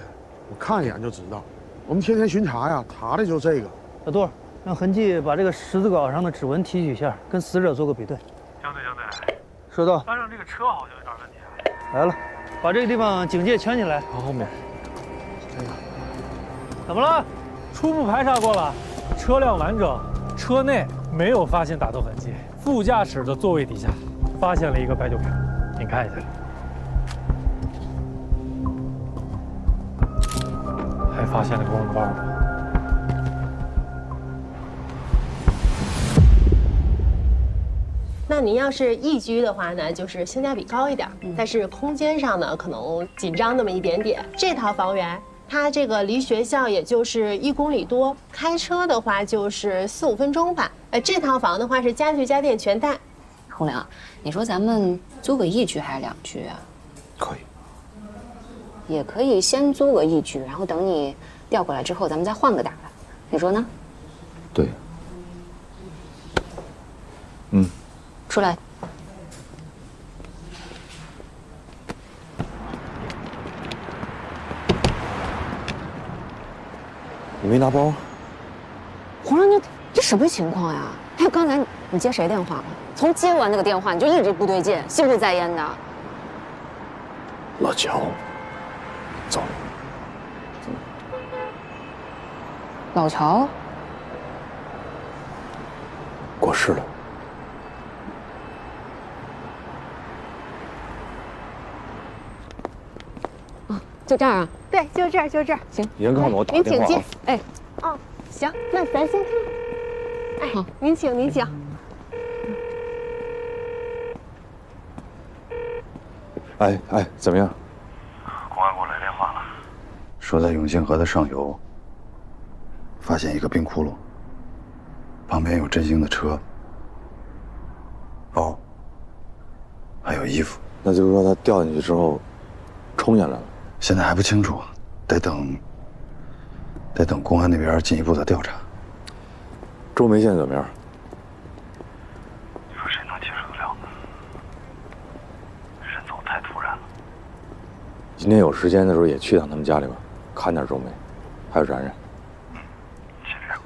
我看一眼就知道。我们天天巡查呀，查的就是这个。小杜，让痕迹把这个十字镐上的指纹提取一下，跟死者做个比对。江队，收到。班上这个车好像有点问题啊。来了，把这个地方警戒圈起来。后面。怎么了？初步排查过了，车辆完整，车内没有发现打斗痕迹。副驾驶的座位底下发现了一个白酒瓶，您看一下。还发现了个公文包。那您要是一居的话呢，就是性价比高一点，但是空间上呢可能紧张那么一点点。这套房源，它这个离学校也就是1公里多，开车的话就是4、5分钟吧。这套房的话是家具家电全带。洪亮，你说咱们租个1居还是2居啊？可以。也可以先租个1居，然后等你调过来之后，咱们再换个大的，你说呢？对。出来。你没拿包？洪亮，你这什么情况呀？还有刚才你接谁电话了？从接完那个电话你就一直不对劲，心不在焉的。老乔，走。老乔过世了。就这儿啊？对，就这儿，就这儿。行，严告诉我打电话。您请进。哎，哦，行，那咱先看。哎，您请，您请。哎，怎么样？公安给我来电话了，说在永庆河的上游发现一个冰窟窿，旁边有振兴的车、包，还有衣服。那就是说他掉进去之后，冲下来了。现在还不清楚，得等公安那边进一步的调查。周梅现在怎么样？你说谁能接受得了呢？人走太突然了。今天有时间的时候也去趟他们家里吧，看点周梅，还有然然。先这样。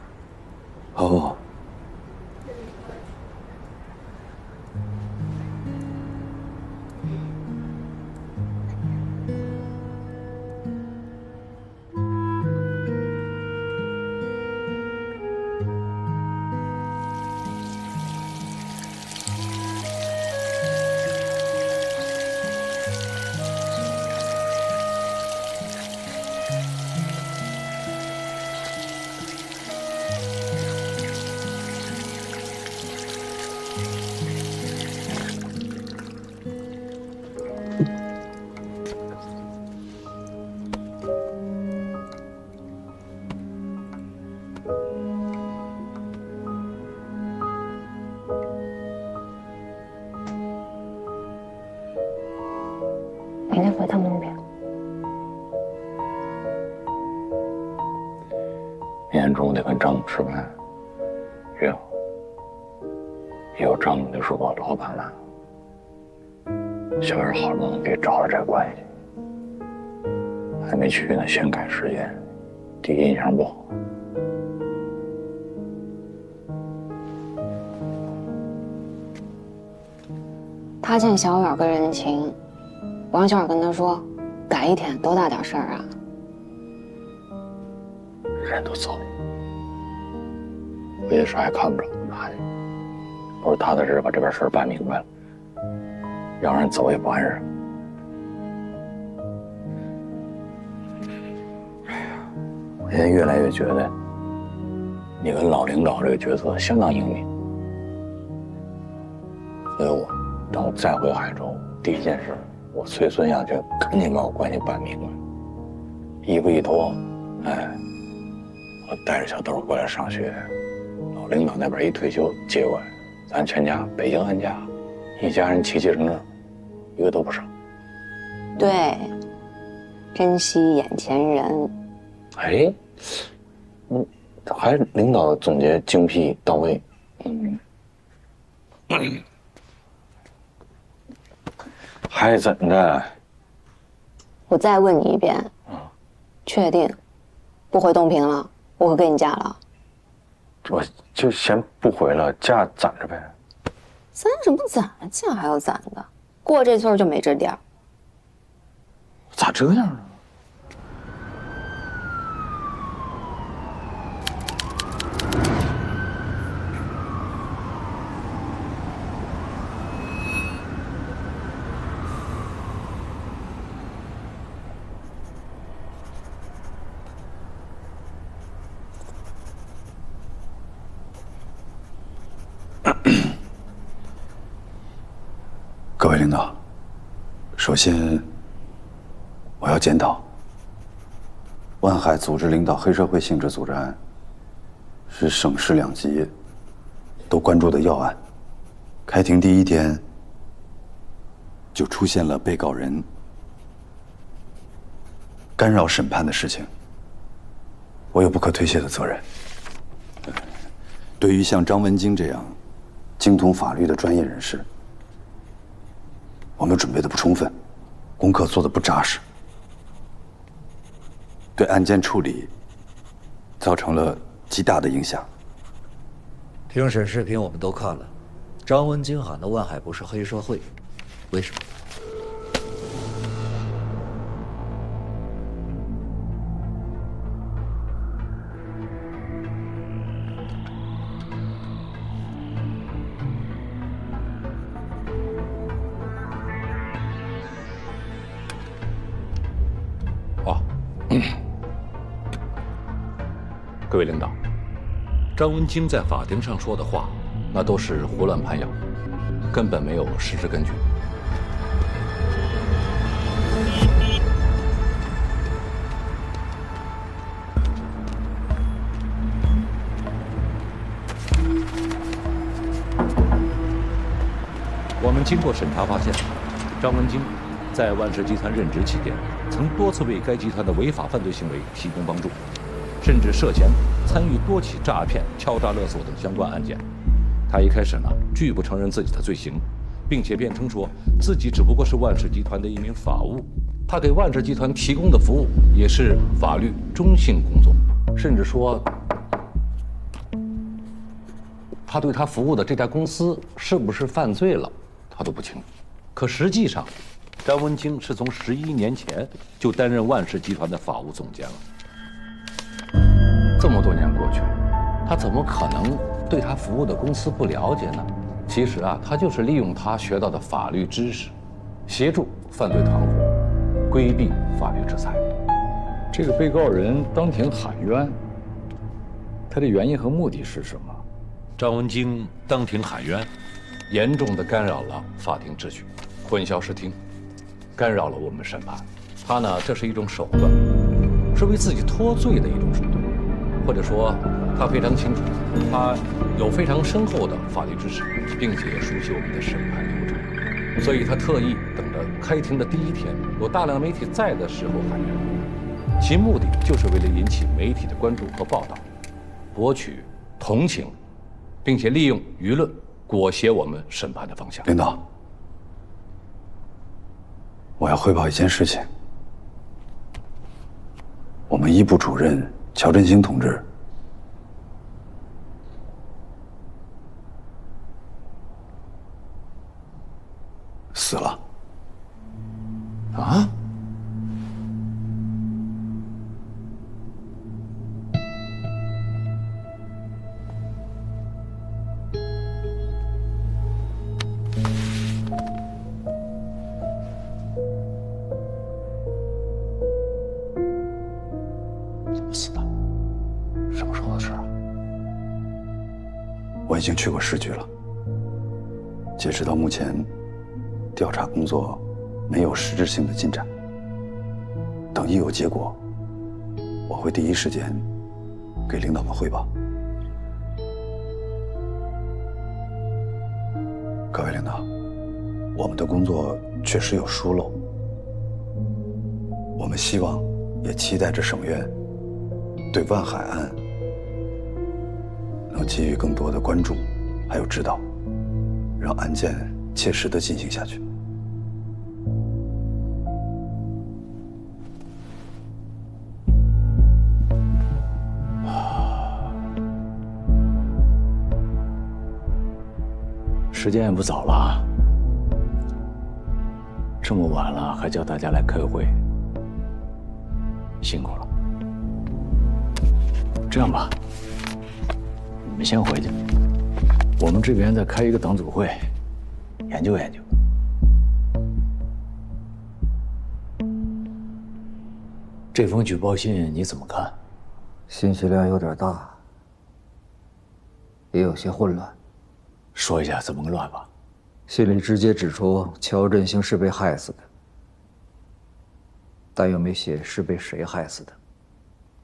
好。明天回趟东边。明天中午得跟张总吃饭，约我。以后张总就是我老板了。小远好不容易给找了这关系，还没去呢，先改时间，第一印象不好。他欠小远个人情，我让小远跟他说，改一天多大点事儿啊！人都走了，回去时还看不着哪去？不是踏踏实实把这边事儿办明白了，让人走也不碍事。哎呀，我现在越来越觉得，你跟老领导这个角色相当英明。所以我等我再回海州，第一件事，我催孙亚军赶紧把我关系办明白。衣服一脱，哎，我带着小豆过来上学，老领导那边一退休接过来，咱全家北京安家，一家人齐齐整整，一个都不少。对，珍惜眼前人。哎，还领导总结精辟到位。还怎的？我再问你一遍，确定不回东平了？我可给你嫁了。我就先不回了，嫁攒着呗。攒什么攒啊？嫁还要攒的，过这村就没这店儿。咋这样啊？各位领导，首先我要检讨，万海组织领导黑社会性质组织案，是省市两级都关注的要案。开庭第一天就出现了被告人干扰审判的事情，我有不可推卸的责任。对于像张文京这样精通法律的专业人士，我们准备的不充分，功课做的不扎实，对案件处理造成了极大的影响。庭审视频我们都看了，张文京喊的万海不是黑社会，为什么？各位领导，张文京在法庭上说的话，那都是胡乱攀咬，根本没有事实根据。我们经过审查发现，张文京在万氏集团任职期间，曾多次为该集团的违法犯罪行为提供帮助，甚至涉嫌参与多起诈骗、敲诈勒索等相关案件。他一开始呢，拒不承认自己的罪行，并且辩称说自己只不过是万氏集团的一名法务，他给万氏集团提供的服务也是法律中性工作，甚至说，他对他服务的这家公司是不是犯罪了，他都不清楚。可实际上，张文京是从11年前就担任万氏集团的法务总监了。这么多年过去了，他怎么可能对他服务的公司不了解呢？其实啊，他就是利用他学到的法律知识，协助犯罪团伙规避法律制裁。这个被告人当庭喊冤，他的原因和目的是什么？张文京当庭喊冤，严重的干扰了法庭秩序，混淆视听，干扰了我们审判。他呢，这是一种手段，是为自己脱罪的一种手段，或者说，他非常清楚，他有非常深厚的法律知识，并且熟悉我们的审判流程，所以他特意等着开庭的第一天，有大量媒体在的时候喊冤，其目的就是为了引起媒体的关注和报道，博取同情，并且利用舆论裹挟我们审判的方向。领导，我要汇报一件事情。我们一部主任乔振兴同志死了。啊？怎么死的？什么时候的事啊？我已经去过市局了。截止到目前，调查工作没有实质性的进展。等一有结果，我会第一时间给领导们汇报。各位领导，我们的工作确实有疏漏，我们希望也期待着省院对万海案能给予更多的关注，还有指导，让案件切实的进行下去。时间也不早了，这么晚了还叫大家来开会，辛苦了。这样吧，你们先回去，我们这边再开一个党组会，研究研究。这封举报信你怎么看？信息量有点大，也有些混乱。说一下怎么个乱法？信里直接指出乔振兴是被害死的，但又没写是被谁害死的。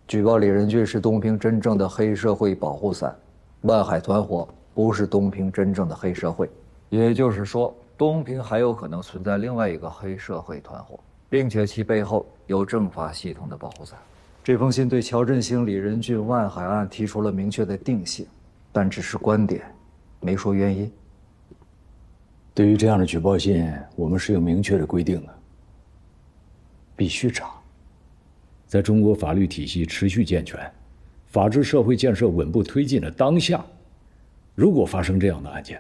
举报李仁俊是东平真正的黑社会保护伞，万海团伙不是东平真正的黑社会，也就是说，东平还有可能存在另外一个黑社会团伙，并且其背后有政法系统的保护伞。这封信对乔振兴、李仁俊、万海案提出了明确的定性，但只是观点，没说原因。对于这样的举报信，我们是有明确的规定的，必须查。在中国法律体系持续健全、法治社会建设稳步推进的当下，如果发生这样的案件，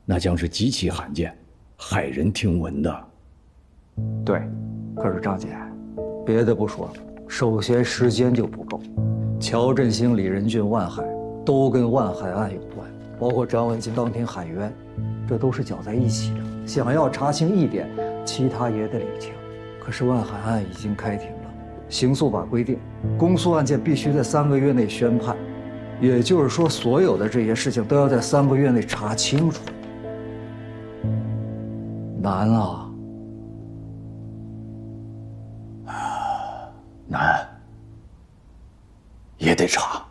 那将是极其罕见、骇人听闻的。对，可是张姐，别的不说，首先时间就不够。乔振兴、李仁俊、万海都跟万海案有关，包括张文京当庭喊冤，这都是搅在一起的。想要查清一点，其他也得理清。可是万海案已经开庭了，刑诉法规定，公诉案件必须在3个月内宣判，也就是说，所有的这些事情都要在3个月内查清楚。难啊！难，也得查。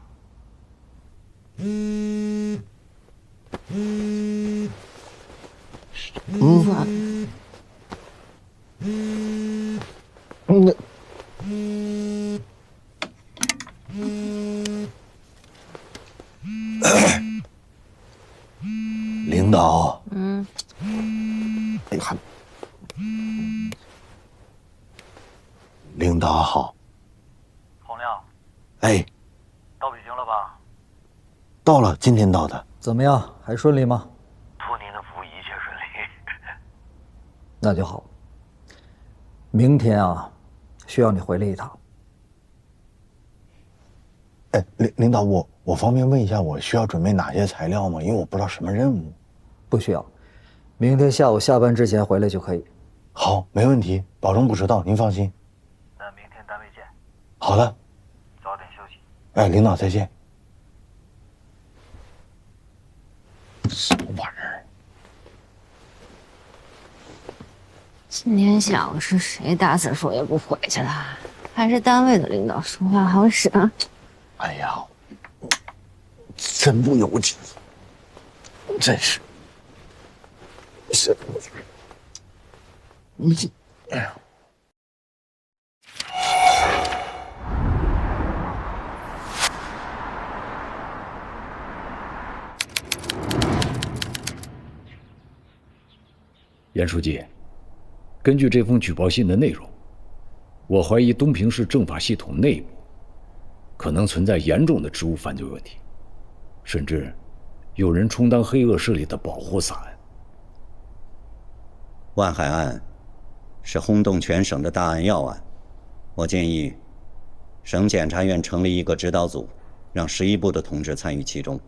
领导，哎呀，领导好。洪亮，哎，到北京了吧？到了，今天到的。怎么样？还顺利吗？托您的福，一切顺利。那就好。明天啊，需要你回来一趟。哎，领导，我方便问一下，我需要准备哪些材料吗？因为我不知道什么任务。不需要，明天下午下班之前回来就可以。好，没问题，保证不迟到，您放心。那明天单位见。好的。早点休息。哎，领导再见。什么玩意儿？今天下午是谁打死说也不回去了？还是单位的领导说话好使啊？哎呀，真不由己，真是。你这，哎呀。严书记，根据这封举报信的内容，我怀疑东平市政法系统内部可能存在严重的职务犯罪问题，甚至有人充当黑恶势力的保护伞。万海案是轰动全省的大案要案，我建议省检察院成立一个指导组，让11部的同志参与其中，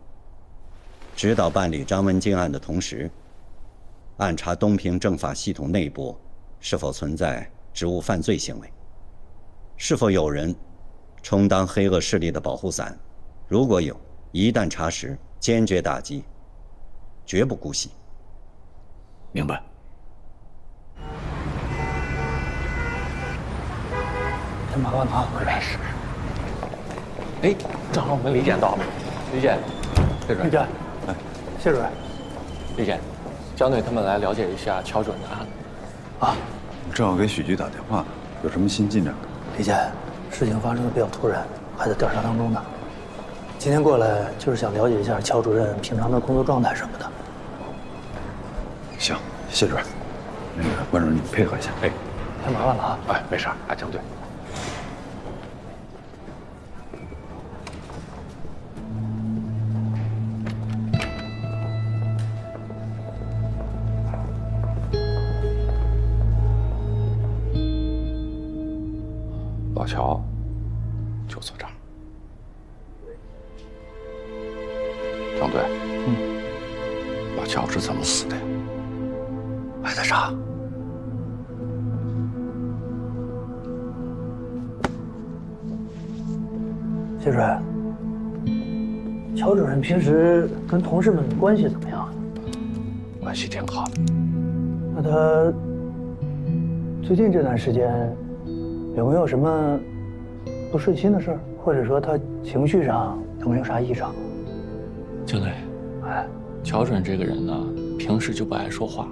指导办理张文金案的同时，暗查东平政法系统内部是否存在职务犯罪行为，是否有人充当黑恶势力的保护伞，如果有，一旦查实，坚决打击，绝不姑息。明白。太麻烦了啊！没事。哎，正好我们李检到了。李检，谢主任。李检，哎，谢主任。李检，江队他们来了解一下乔准的案子。啊，正好给许局打电话呢，有什么新进展？李检，事情发生的比较突然，还在调查当中呢。今天过来就是想了解一下乔主任平常的工作状态什么的。行，谢主任。那个关主任，你配合一下。哎，太麻烦了啊！哎，没事，江队。老乔就坐这儿。张队，老乔是怎么死的呀？还在查。谢主任，乔主任平时跟同事们关系怎么样？关系挺好的。那他最近这段时间有没有什么不顺心的事儿，或者说他情绪上有没有啥异常？江队，哎，乔准这个人呢，平时就不爱说话，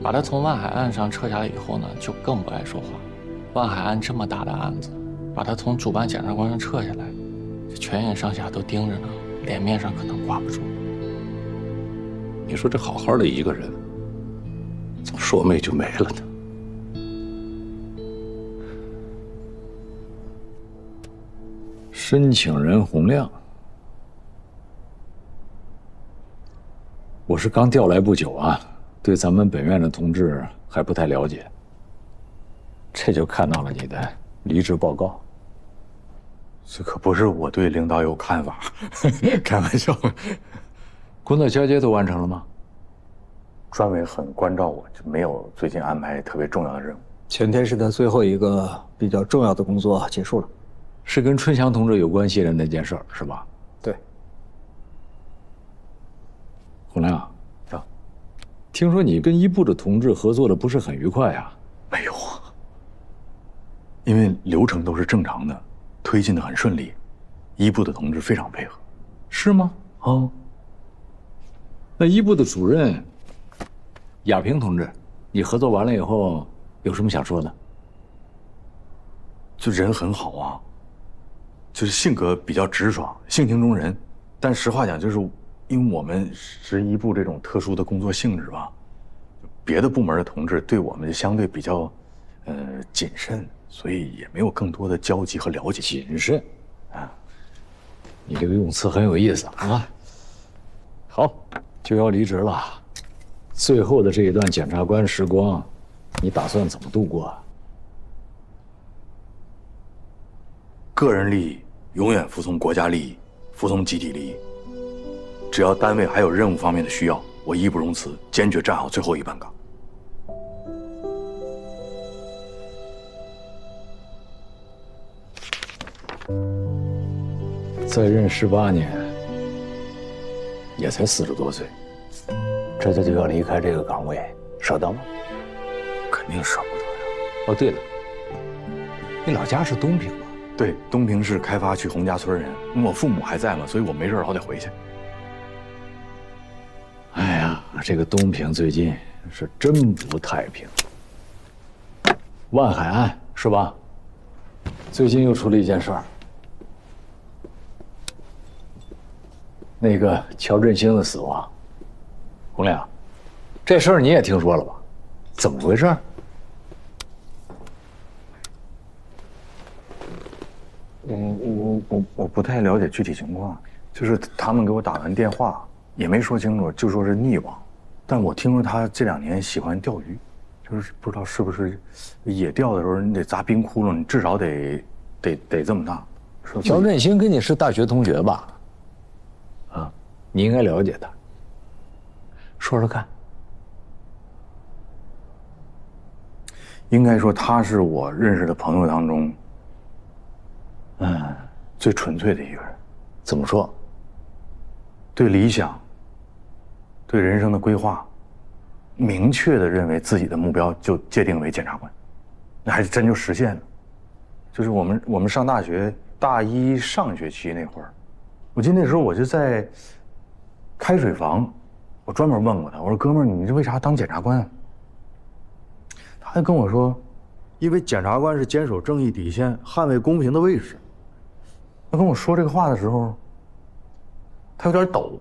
把他从万海案上撤下来以后呢，就更不爱说话。万海案这么大的案子，把他从主办检察官上撤下来，这全院上下都盯着呢，脸面上可能挂不住。你说这好好的一个人，怎么说没就没了呢？申请人洪亮，我是刚调来不久啊，对咱们本院的同志还不太了解，这就看到了你的离职报告。这可不是我对领导有看法，开玩笑。工作交接都完成了吗？专委很关照我，就没有最近安排特别重要的任务。前天是他最后一个比较重要的工作结束了，是跟春祥同志有关系的那件事儿是吧？对。洪亮啊，听说你跟一部的同志合作的不是很愉快啊？没有啊，因为流程都是正常的，推进的很顺利，一部的同志非常配合。是吗？哦。那一部的主任亚平同志，你合作完了以后有什么想说的？就人很好啊，就是性格比较直爽，性情中人。但实话讲，就是因为我们是一部这种特殊的工作性质吧，别的部门的同志对我们就相对比较谨慎。所以也没有更多的交集和了解。谨慎，啊，你这个用词很有意思啊。好，就要离职了，最后的这一段检察官时光，你打算怎么度过啊？个人利益永远服从国家利益，服从集体利益。只要单位还有任务方面的需要，我义不容辞，坚决站好最后一班岗。在任18年，也才40多岁，这就要离开这个岗位，舍得吗？肯定舍不得呀。哦，对了，你老家是东平吗？对，东平市开发区洪家村人。我父母还在嘛，所以我没事老得回去。哎呀，这个东平最近是真不太平。万海案是吧？最近又出了一件事儿，那个乔振兴的死亡。洪亮，这事儿你也听说了吧？怎么回事？我不太了解具体情况，就是他们给我打完电话也没说清楚，就说是溺亡。但我听说他这2年喜欢钓鱼，就是不知道是不是野钓的时候你得砸冰窟窿，你至少得这么大。乔振兴跟你是大学同学吧？啊，你应该了解他。说说看。应该说他是我认识的朋友当中，最纯粹的一个人。怎么说？对理想，对人生的规划，明确的认为自己的目标就界定为检察官，那还真就实现了。就是我们上大学大1上学期那会儿，我记得那时候我就在开水房，我专门问过他，我说哥们儿，你这为啥当检察官啊？他还跟我说，因为检察官是坚守正义底线、捍卫公平的卫士。他跟我说这个话的时候，他有点抖。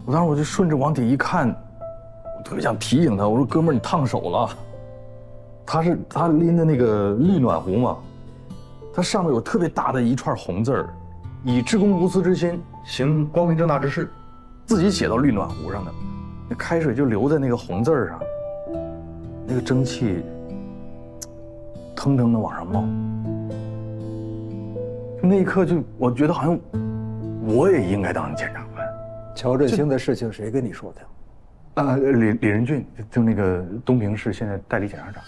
我当时我就顺着往底一看，我特别想提醒他，我说哥们儿，你烫手了。他拎的那个绿暖壶嘛，它上面有特别大的一串红字儿，以至公无私之心行光明正大之事，自己写到绿暖壶上的，那开水就流在那个红字儿上，那个蒸汽腾腾的往上冒。就那一刻就我觉得好像我也应该当检察官。乔振兴的事情谁跟你说的？李仁俊，就那个东平市现在代理检察长。